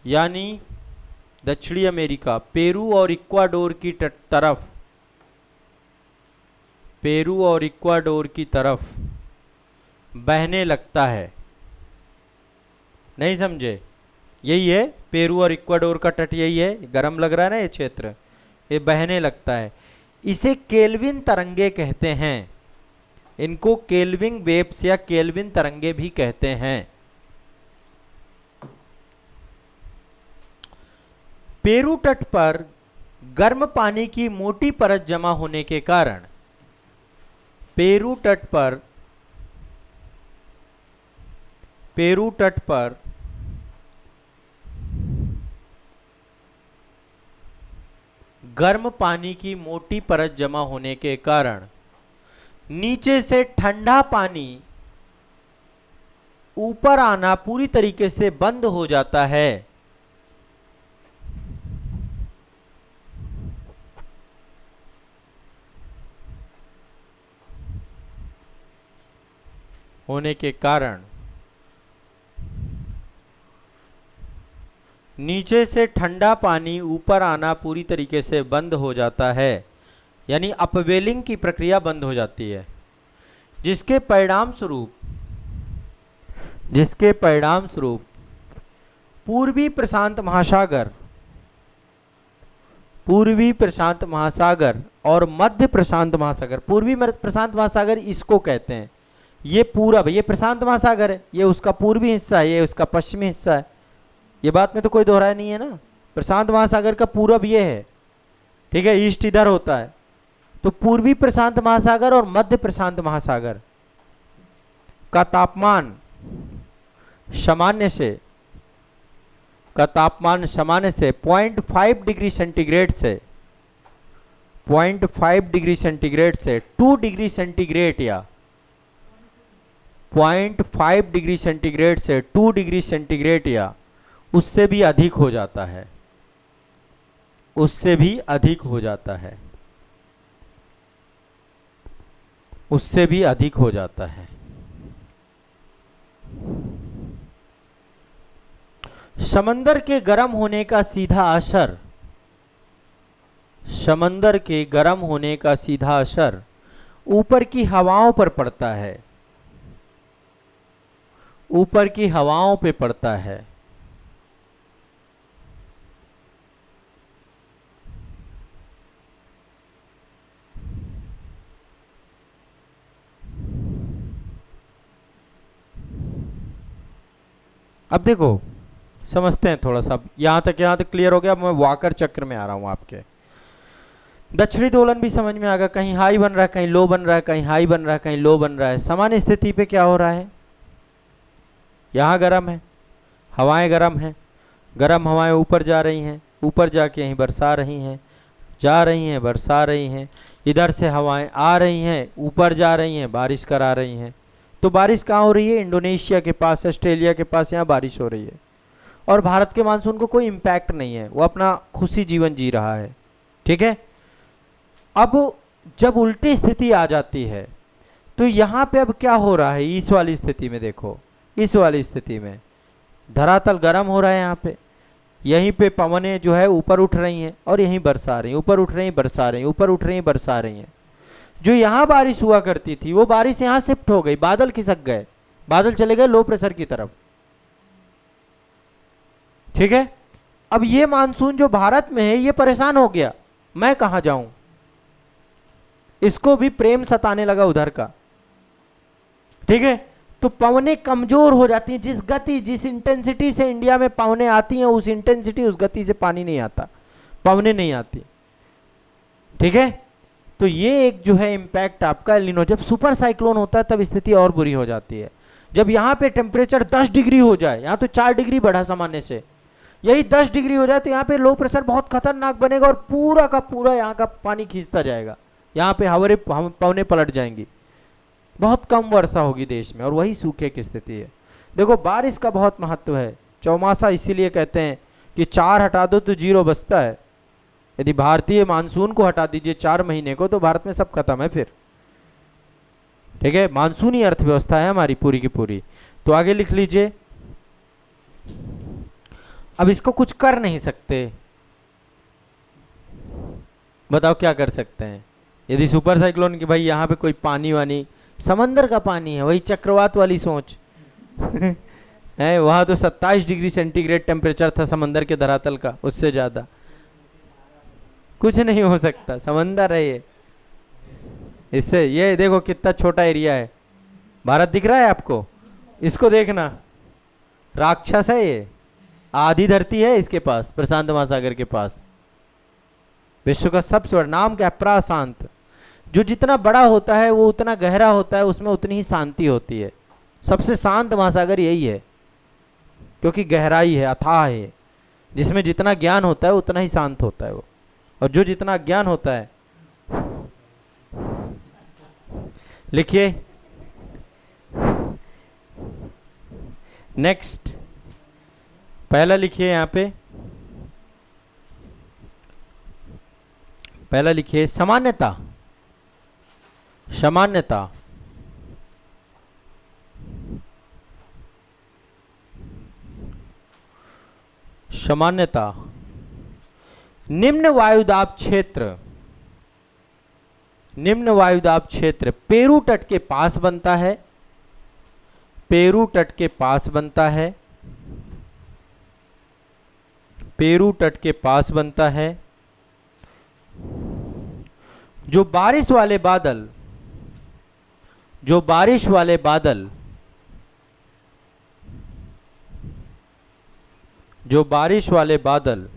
यानी दक्षिणी अमेरिका, पेरू और इक्वाडोर की तरफ पेरू और इक्वाडोर की तरफ बहने लगता है। नहीं समझे? यही है, पेरू और इक्वाडोर का तट यही है, गर्म लग रहा है ना ये क्षेत्र, ये बहने लगता है। इसे केल्विन तरंगे कहते हैं। इनको केल्विन वेव्स या केल्विन तरंगे भी कहते हैं। पेरू तट पर गर्म पानी की मोटी परत जमा होने के कारण, पेरू तट पर गर्म पानी की मोटी परत जमा होने के कारण नीचे से ठंडा पानी ऊपर आना पूरी तरीके से बंद हो जाता है। होने के कारण नीचे से ठंडा पानी ऊपर आना पूरी तरीके से बंद हो जाता है, यानी अपवेलिंग की प्रक्रिया बंद हो जाती है, जिसके परिणाम स्वरूप पूर्वी प्रशांत महासागर और मध्य प्रशांत महासागर, पूर्वी प्रशांत महासागर इसको कहते हैं, ये पूरा ये प्रशांत महासागर है, ये उसका पूर्वी हिस्सा है, ये उसका पश्चिमी हिस्सा है। ये बात में तो कोई दोहराया नहीं है ना। प्रशांत महासागर का पूरब ये है, ठीक है, ईस्ट इधर होता है। तो पूर्वी प्रशांत महासागर और मध्य प्रशांत महासागर का तापमान सामान्य से 0.5 डिग्री सेंटीग्रेड से 0.5 डिग्री सेंटीग्रेड से 2 डिग्री सेंटीग्रेड या 0.5 डिग्री सेंटीग्रेड से 2 डिग्री सेंटीग्रेड या उससे भी अधिक हो जाता है, उससे भी अधिक हो जाता है, उससे भी अधिक हो जाता है। समंदर के गर्म होने का सीधा असर, समंदर के गर्म होने का सीधा असर ऊपर की हवाओं पर पड़ता है, ऊपर की हवाओं पे पड़ता है। अब देखो समझते हैं थोड़ा सा, यहां तक क्लियर हो गया। मैं वाकर चक्र में आ रहा हूं आपके। दक्षिणी दोलन भी समझ में आ गया, कहीं हाई बन रहा है, कहीं लो बन रहा है, कहीं हाई बन रहा है, कहीं लो बन रहा है। सामान्य स्थिति पे क्या हो रहा है, यहां गर्म है, हवाएं गर्म हैं, गर्म हवाएं ऊपर जा रही हैं, ऊपर जाके यहीं बरसा रही हैं, जा रही हैं, बरसा रही हैं। इधर से हवाएं आ रही हैं, ऊपर जा रही हैं, बारिश करा रही हैं। तो बारिश कहाँ हो रही है, इंडोनेशिया के पास, ऑस्ट्रेलिया के पास, यहाँ बारिश हो रही है। और भारत के मानसून को कोई इम्पैक्ट नहीं है, वो अपना खुशी जीवन जी रहा है, ठीक है। अब जब उल्टी स्थिति आ जाती है तो यहाँ पे अब क्या हो रहा है, इस वाली स्थिति में देखो, इस वाली स्थिति में धरातल गर्म हो रहा है, यहाँ पे यहीं पे पवनें जो है ऊपर उठ रही हैं और यहीं बरसा रही हैं, ऊपर उठ रही हैं, बरसा रही हैं, ऊपर उठ रही हैं, बरसा रही हैं। जो यहाँ बारिश हुआ करती थी वो बारिश यहाँ शिफ्ट हो गई, बादल खिसक गए, बादल चले गए लो प्रेशर की तरफ, ठीक है। अब ये मानसून जो भारत में है ये परेशान हो गया, मैं कहां जाऊं, इसको भी प्रेम सताने लगा उधर का, ठीक है। तो पवनें कमजोर हो जाती हैं, जिस गति जिस इंटेंसिटी से इंडिया में पवनें आती हैं उस इंटेंसिटी उस गति से पानी नहीं आता, पवनें नहीं आती, ठीक है। तो ये एक जो है इंपैक्ट आपका एल नीनो। जब सुपर साइक्लोन होता है तब स्थिति और बुरी हो जाती है। जब यहाँ पे टेम्परेचर 10 डिग्री हो जाए, यहाँ तो 4 डिग्री बढ़ा सामान्य से, यही 10 डिग्री हो जाए तो यहाँ पे लो प्रेशर बहुत खतरनाक बनेगा और पूरा का पूरा यहाँ का पानी खींचता जाएगा, यहाँ पे हमारे पवने पलट जाएंगी, बहुत कम वर्षा होगी देश में और वही सूखे की स्थिति है। देखो बारिश का बहुत महत्व है, चौमासा इसीलिए कहते हैं कि 4 हटा दो तो 0 बचता है। यदि भारतीय मानसून को हटा दीजिए 4 महीने को तो भारत में सब खत्म है फिर, ठीक है। मानसूनी अर्थव्यवस्था है हमारी पूरी की पूरी। तो आगे लिख लीजिए, अब इसको कुछ कर नहीं सकते, बताओ क्या कर सकते हैं, यदि सुपर साइक्लोन की भाई यहाँ पे कोई पानी वानी, समंदर का पानी है, वही चक्रवात वाली सोच है। वहाँ तो 27 डिग्री सेंटीग्रेड टेम्परेचर था समंदर के धरातल का, उससे ज़्यादा कुछ नहीं हो सकता, समंदर है ये। इससे ये देखो कितना छोटा एरिया है, भारत दिख रहा है आपको, इसको देखना, राक्षस है ये, आधी धरती है इसके पास, प्रशांत महासागर के पास। विश्व का सबसे बड़ा नाम क्या है? प्रशांत। जो जितना बड़ा होता है वो उतना गहरा होता है, उसमें उतनी ही शांति होती है। सबसे शांत महासागर यही है, क्योंकि गहराई है, अथाह है। जिसमें जितना ज्ञान होता है उतना ही शांत होता है वो, और जो जितना ज्ञान होता है, लिखिए नेक्स्ट, पहला लिखिए यहां पे, पहला लिखिए सामान्यता। सामान्यता सामान्यता निम्न वायुदाब क्षेत्र, निम्न वायुदाब क्षेत्र पेरू तट के पास बनता है, पेरू तट के पास बनता है, पेरू तट के पास बनता है। जो बारिश वाले बादल, जो बारिश वाले बादल, जो बारिश वाले बादल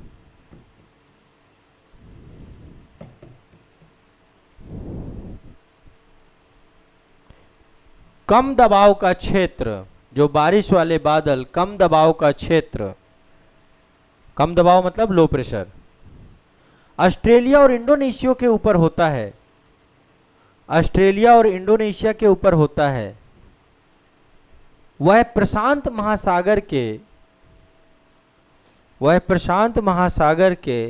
कम दबाव का क्षेत्र, जो बारिश वाले बादल कम दबाव का क्षेत्र, कम दबाव मतलब लो प्रेशर, ऑस्ट्रेलिया और इंडोनेशिया के ऊपर होता है, ऑस्ट्रेलिया और इंडोनेशिया के ऊपर होता है, वह प्रशांत महासागर के, वह प्रशांत महासागर के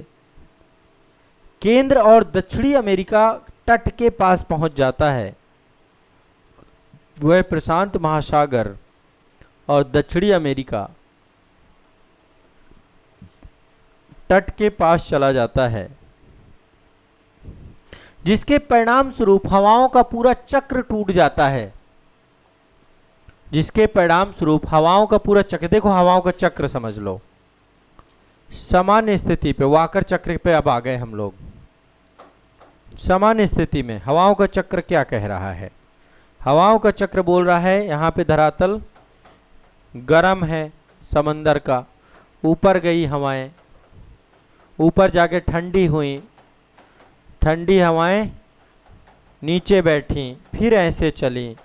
केंद्र और दक्षिणी अमेरिका तट के पास पहुंच जाता है। वह प्रशांत महासागर और दक्षिणी अमेरिका तट के पास चला जाता है, जिसके परिणाम स्वरूप हवाओं का पूरा चक्र टूट जाता है, जिसके परिणाम स्वरूप हवाओं का पूरा चक्र, देखो हवाओं का चक्र समझ लो, सामान्य स्थिति पे, वाकर चक्र पे अब आ गए हम लोग। सामान्य स्थिति में हवाओं का चक्र क्या कह रहा है? हवाओं का चक्र बोल रहा है यहाँ पे धरातल गर्म है समंदर का, ऊपर गई हवाएं, ऊपर जाके ठंडी हुई, ठंडी हवाएं नीचे बैठी, फिर ऐसे चली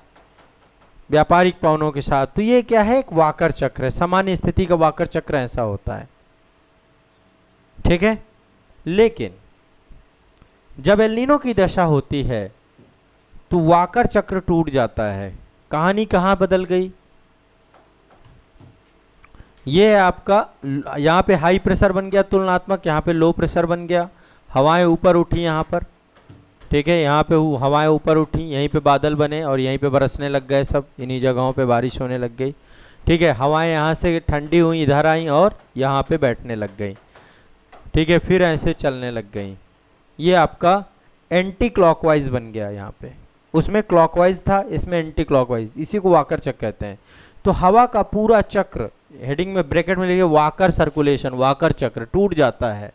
व्यापारिक पवनों के साथ। तो ये क्या है? एक वाकर चक्र है, सामान्य स्थिति का वाकर चक्र ऐसा होता है, ठीक है। लेकिन जब एल नीनो की दशा होती है तो वाकर चक्र टूट जाता है। कहानी कहाँ बदल गई? ये आपका यहाँ पे हाई प्रेशर बन गया तुलनात्मक, यहाँ पे लो प्रेशर बन गया, हवाएं ऊपर उठी यहाँ पर, ठीक है, यहाँ पे हवाएं ऊपर उठी, यहीं पे बादल बने और यहीं पे बरसने लग गए, सब इन्हीं जगहों पे बारिश होने लग गई, ठीक है। हवाएं यहाँ से ठंडी हुई, इधर आई और यहाँ पे बैठने लग गई, ठीक है, फिर ऐसे चलने लग गई। ये आपका एंटी क्लॉकवाइज बन गया यहाँ पे, उसमें क्लॉकवाइज था, इसमें एंटी क्लॉकवाइज, इसी को वाकर चक्र कहते हैं। तो हवा का पूरा चक्र, हेडिंग में ब्रैकेट में लिखिए वाकर सर्कुलेशन, वाकर चक्र टूट जाता है।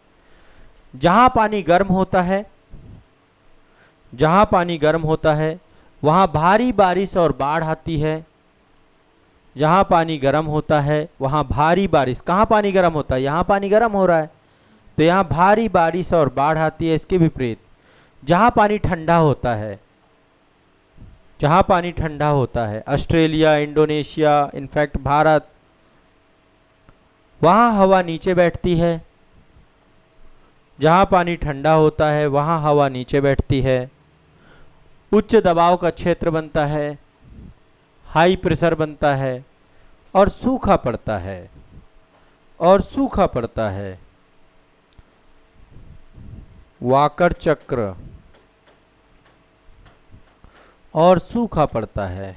जहां पानी गर्म होता है, जहां पानी गर्म होता है वहां भारी बारिश और बाढ़ आती है। जहां पानी गर्म होता है वहां भारी बारिश, कहां पानी गर्म होता है? यहां पानी गर्म हो रहा है तो यहां भारी बारिश और बाढ़ आती है। इसके विपरीत जहां पानी ठंडा होता है, जहां पानी ठंडा होता है, ऑस्ट्रेलिया, इंडोनेशिया, इनफैक्ट भारत, वहां हवा नीचे बैठती है। जहां पानी ठंडा होता है वहां हवा नीचे बैठती है, उच्च दबाव का क्षेत्र बनता है, हाई प्रेशर बनता है और सूखा पड़ता है, और सूखा पड़ता है। वाकर चक्र और सूखा पड़ता है।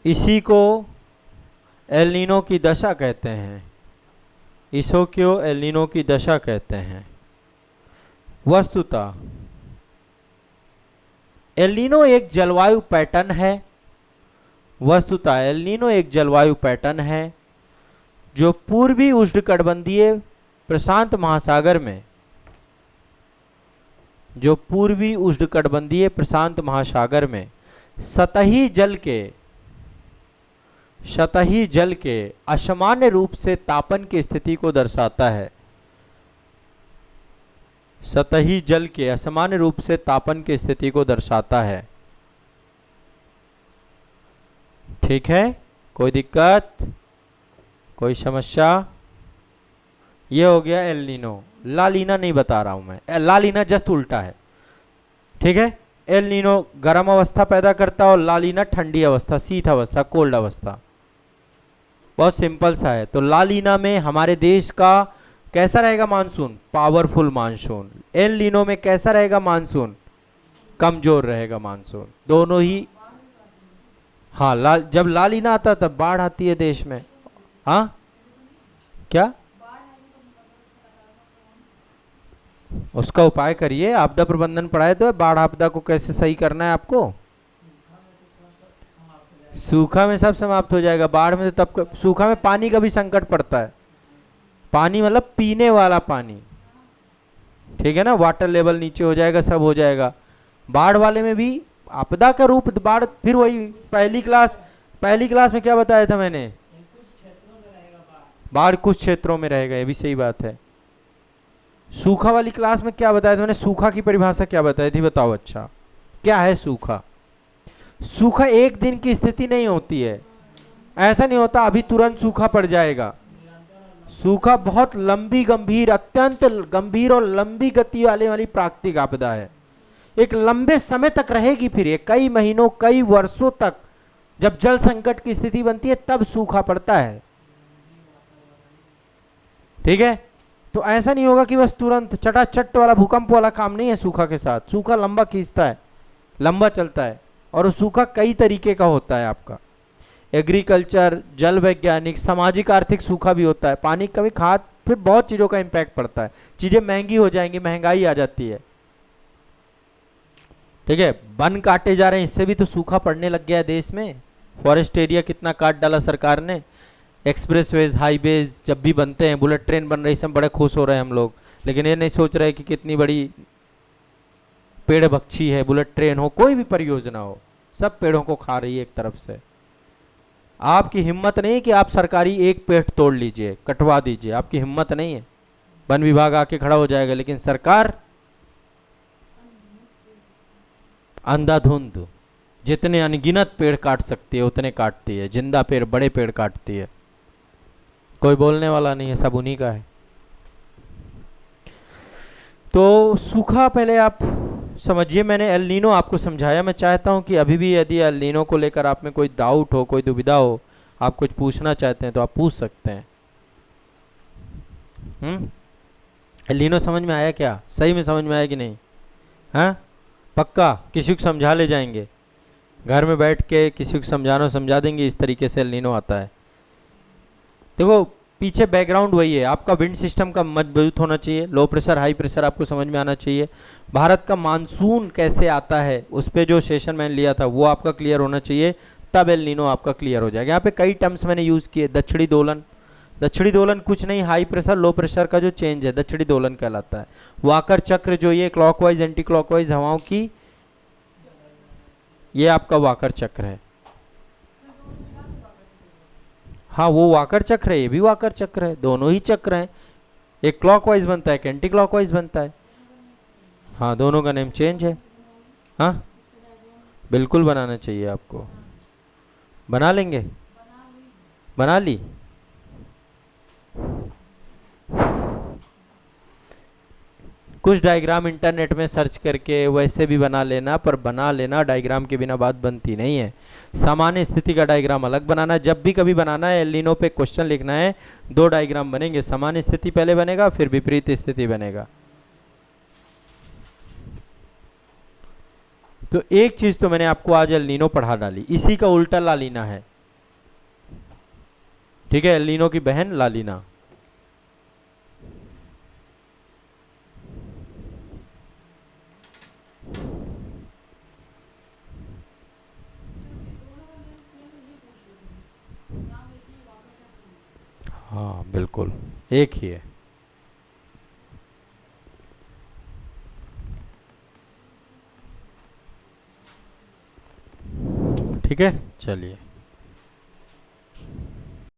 इसी को एल नीनो की दशा कहते हैं। इसो को एल नीनो की दशा कहते हैं। वस्तुतः एल नीनो एक जलवायु पैटर्न है। वस्तुतः एल नीनो एक जलवायु पैटर्न है जो पूर्वी उष्णकटिबंधीय प्रशांत महासागर में, जो पूर्वी उष्णकटिबंधीय प्रशांत महासागर में सतही जल के असामान्य रूप से तापन की स्थिति को दर्शाता है। सतही जल के असामान्य रूप से तापन की स्थिति को दर्शाता है। ठीक है, कोई दिक्कत, कोई समस्या? ये हो गया एल नीनो। ला लीना नहीं बता रहा हूं मैं, ला लीना जस्ट उल्टा है। ठीक है, एल नीनो गर्म अवस्था पैदा करता है और ला लीना ठंडी अवस्था, शीत अवस्था, कोल्ड अवस्था। बहुत सिंपल सा है। तो ला लीना में हमारे देश का कैसा रहेगा monsoon? Powerful monsoon. El Nino में कैसा रहेगा मानसून? कमजोर रहेगा मानसून। दोनों ही। हाँ, जब ला लीना आता तब बाढ़ आती है देश में। हाँ क्या? उसका उपाय करिए। आपदा प्रबंधन पढ़ाए तो बाढ़ आपदा को कैसे सही करना है आपको। सूखा में सब समाप्त हो जाएगा, बाढ़ में तो तब सूखा में पानी का भी संकट पड़ता है। पानी मतलब पीने वाला पानी, ठीक है ना, वाटर लेवल नीचे हो जाएगा, सब हो जाएगा। बाढ़ वाले में भी आपदा का रूप बाढ़। फिर वही पहली क्लास में क्या बताया था मैंने? बाढ़ कुछ क्षेत्रों में रहेगा, ये भी सही बात है। सूखा वाली क्लास में क्या बताया था मैंने? सूखा की परिभाषा क्या बताई थी, बताओ। अच्छा, क्या है सूखा? सूखा एक दिन की स्थिति नहीं होती है। ऐसा नहीं होता अभी तुरंत सूखा पड़ जाएगा। सूखा बहुत लंबी, गंभीर, अत्यंत गंभीर और लंबी गति वाली प्राकृतिक आपदा है। एक लंबे समय तक रहेगी, फिर ये कई महीनों, कई वर्षों तक जब जल संकट की स्थिति बनती है तब सूखा पड़ता है। ठीक है, तो ऐसा नहीं होगा कि बस तुरंत चटाचट वाला भूकंप वाला काम नहीं है सूखा के साथ। सूखा लंबा खींचता है, लंबा चलता है, और वो सूखा कई तरीके का होता है। आपका एग्रीकल्चर, जल वैज्ञानिक, सामाजिक, आर्थिक सूखा भी होता है। पानी की कमी, खाद, फिर बहुत चीज़ों का इम्पैक्ट पड़ता है। चीज़ें महंगी हो जाएंगी, महंगाई आ जाती है। ठीक है, वन काटे जा रहे हैं, इससे भी तो सूखा पड़ने लग गया है देश में। फॉरेस्ट एरिया कितना काट डाला सरकार ने। एक्सप्रेसवेज, हाईवेज जब भी बनते हैं, बुलेट ट्रेन बन रही, सब बड़े खुश हो रहे हैं हम लोग, लेकिन ये नहीं सोच रहे कि कितनी बड़ी पेड़ भक्षी है बुलेट ट्रेन हो, कोई भी परियोजना हो, सब पेड़ों को खा रही है एक तरफ से। आपकी हिम्मत नहीं है कि आप सरकारी एक पेड़ तोड़ लीजिए, कटवा दीजिए, आपकी हिम्मत नहीं है। वन विभाग आके खड़ा हो जाएगा, लेकिन सरकार अंधाधुंध जितने अनगिनत पेड़ काट सकती है उतने काटती है। जिंदा पेड़, बड़े पेड़ काटती है। कोई बोलने वाला नहीं है, सब उन्हीं का है। तो सूखा पहले आप समझिए। मैंने एल नीनो आपको समझाया। मैं चाहता हूं कि अभी भी यदि एल नीनो को लेकर आप में कोई डाउट हो, कोई दुविधा हो, आप कुछ पूछना चाहते हैं तो आप पूछ सकते हैं। एल नीनो समझ में आया क्या? सही में समझ में आया कि नहीं? हाँ पक्का? किसी को समझा ले जाएंगे घर में बैठ के, किसी को समझा देंगे इस तरीके से एल नीनो आता है। देखो पीछे बैकग्राउंड वही है, आपका विंड सिस्टम का मजबूत होना चाहिए, लो प्रेशर हाई प्रेशर आपको समझ में आना चाहिए। भारत का मानसून कैसे आता है उस पर जो सेशन मैंने लिया था वो आपका क्लियर होना चाहिए, तब एल नीनो आपका क्लियर हो जाएगा। यहाँ पे कई टर्म्स मैंने यूज़ किए। दक्षिणी दोलन, दक्षिणी दोलन कुछ नहीं, हाई प्रेशर लो प्रेशर का जो चेंज है दक्षिणी दोलन कहलाता है। वाकर चक्र जो ये क्लॉकवाइज एंटी क्लॉकवाइज हवाओं की, ये आपका वाकर चक्र है। हाँ वो वाकर चक्र है, ये भी वाकर चक्र है, दोनों ही चक्र हैं। एक क्लॉकवाइज बनता है, एक एंटी क्लॉकवाइज बनता है। हाँ दोनों का नेम चेंज है। हाँ बिल्कुल बनाना चाहिए आपको। बना लेंगे? बना ली? कुछ डायग्राम इंटरनेट में सर्च करके वैसे भी बना लेना, पर बना लेना, डायग्राम के बिना बात बनती नहीं है। सामान्य स्थिति का डायग्राम अलग बनाना है। जब भी कभी बनाना है एल नीनो पे क्वेश्चन लिखना है, दो डायग्राम बनेंगे, सामान्य स्थिति पहले बनेगा फिर विपरीत स्थिति बनेगा। तो एक चीज तो मैंने आपको आज एल नीनो पढ़ा डाली, इसी का उल्टा ला लीना है। ठीक है, एल नीनो की बहन ला लीना। हाँ बिल्कुल, एक ही है। ठीक है, चलिए।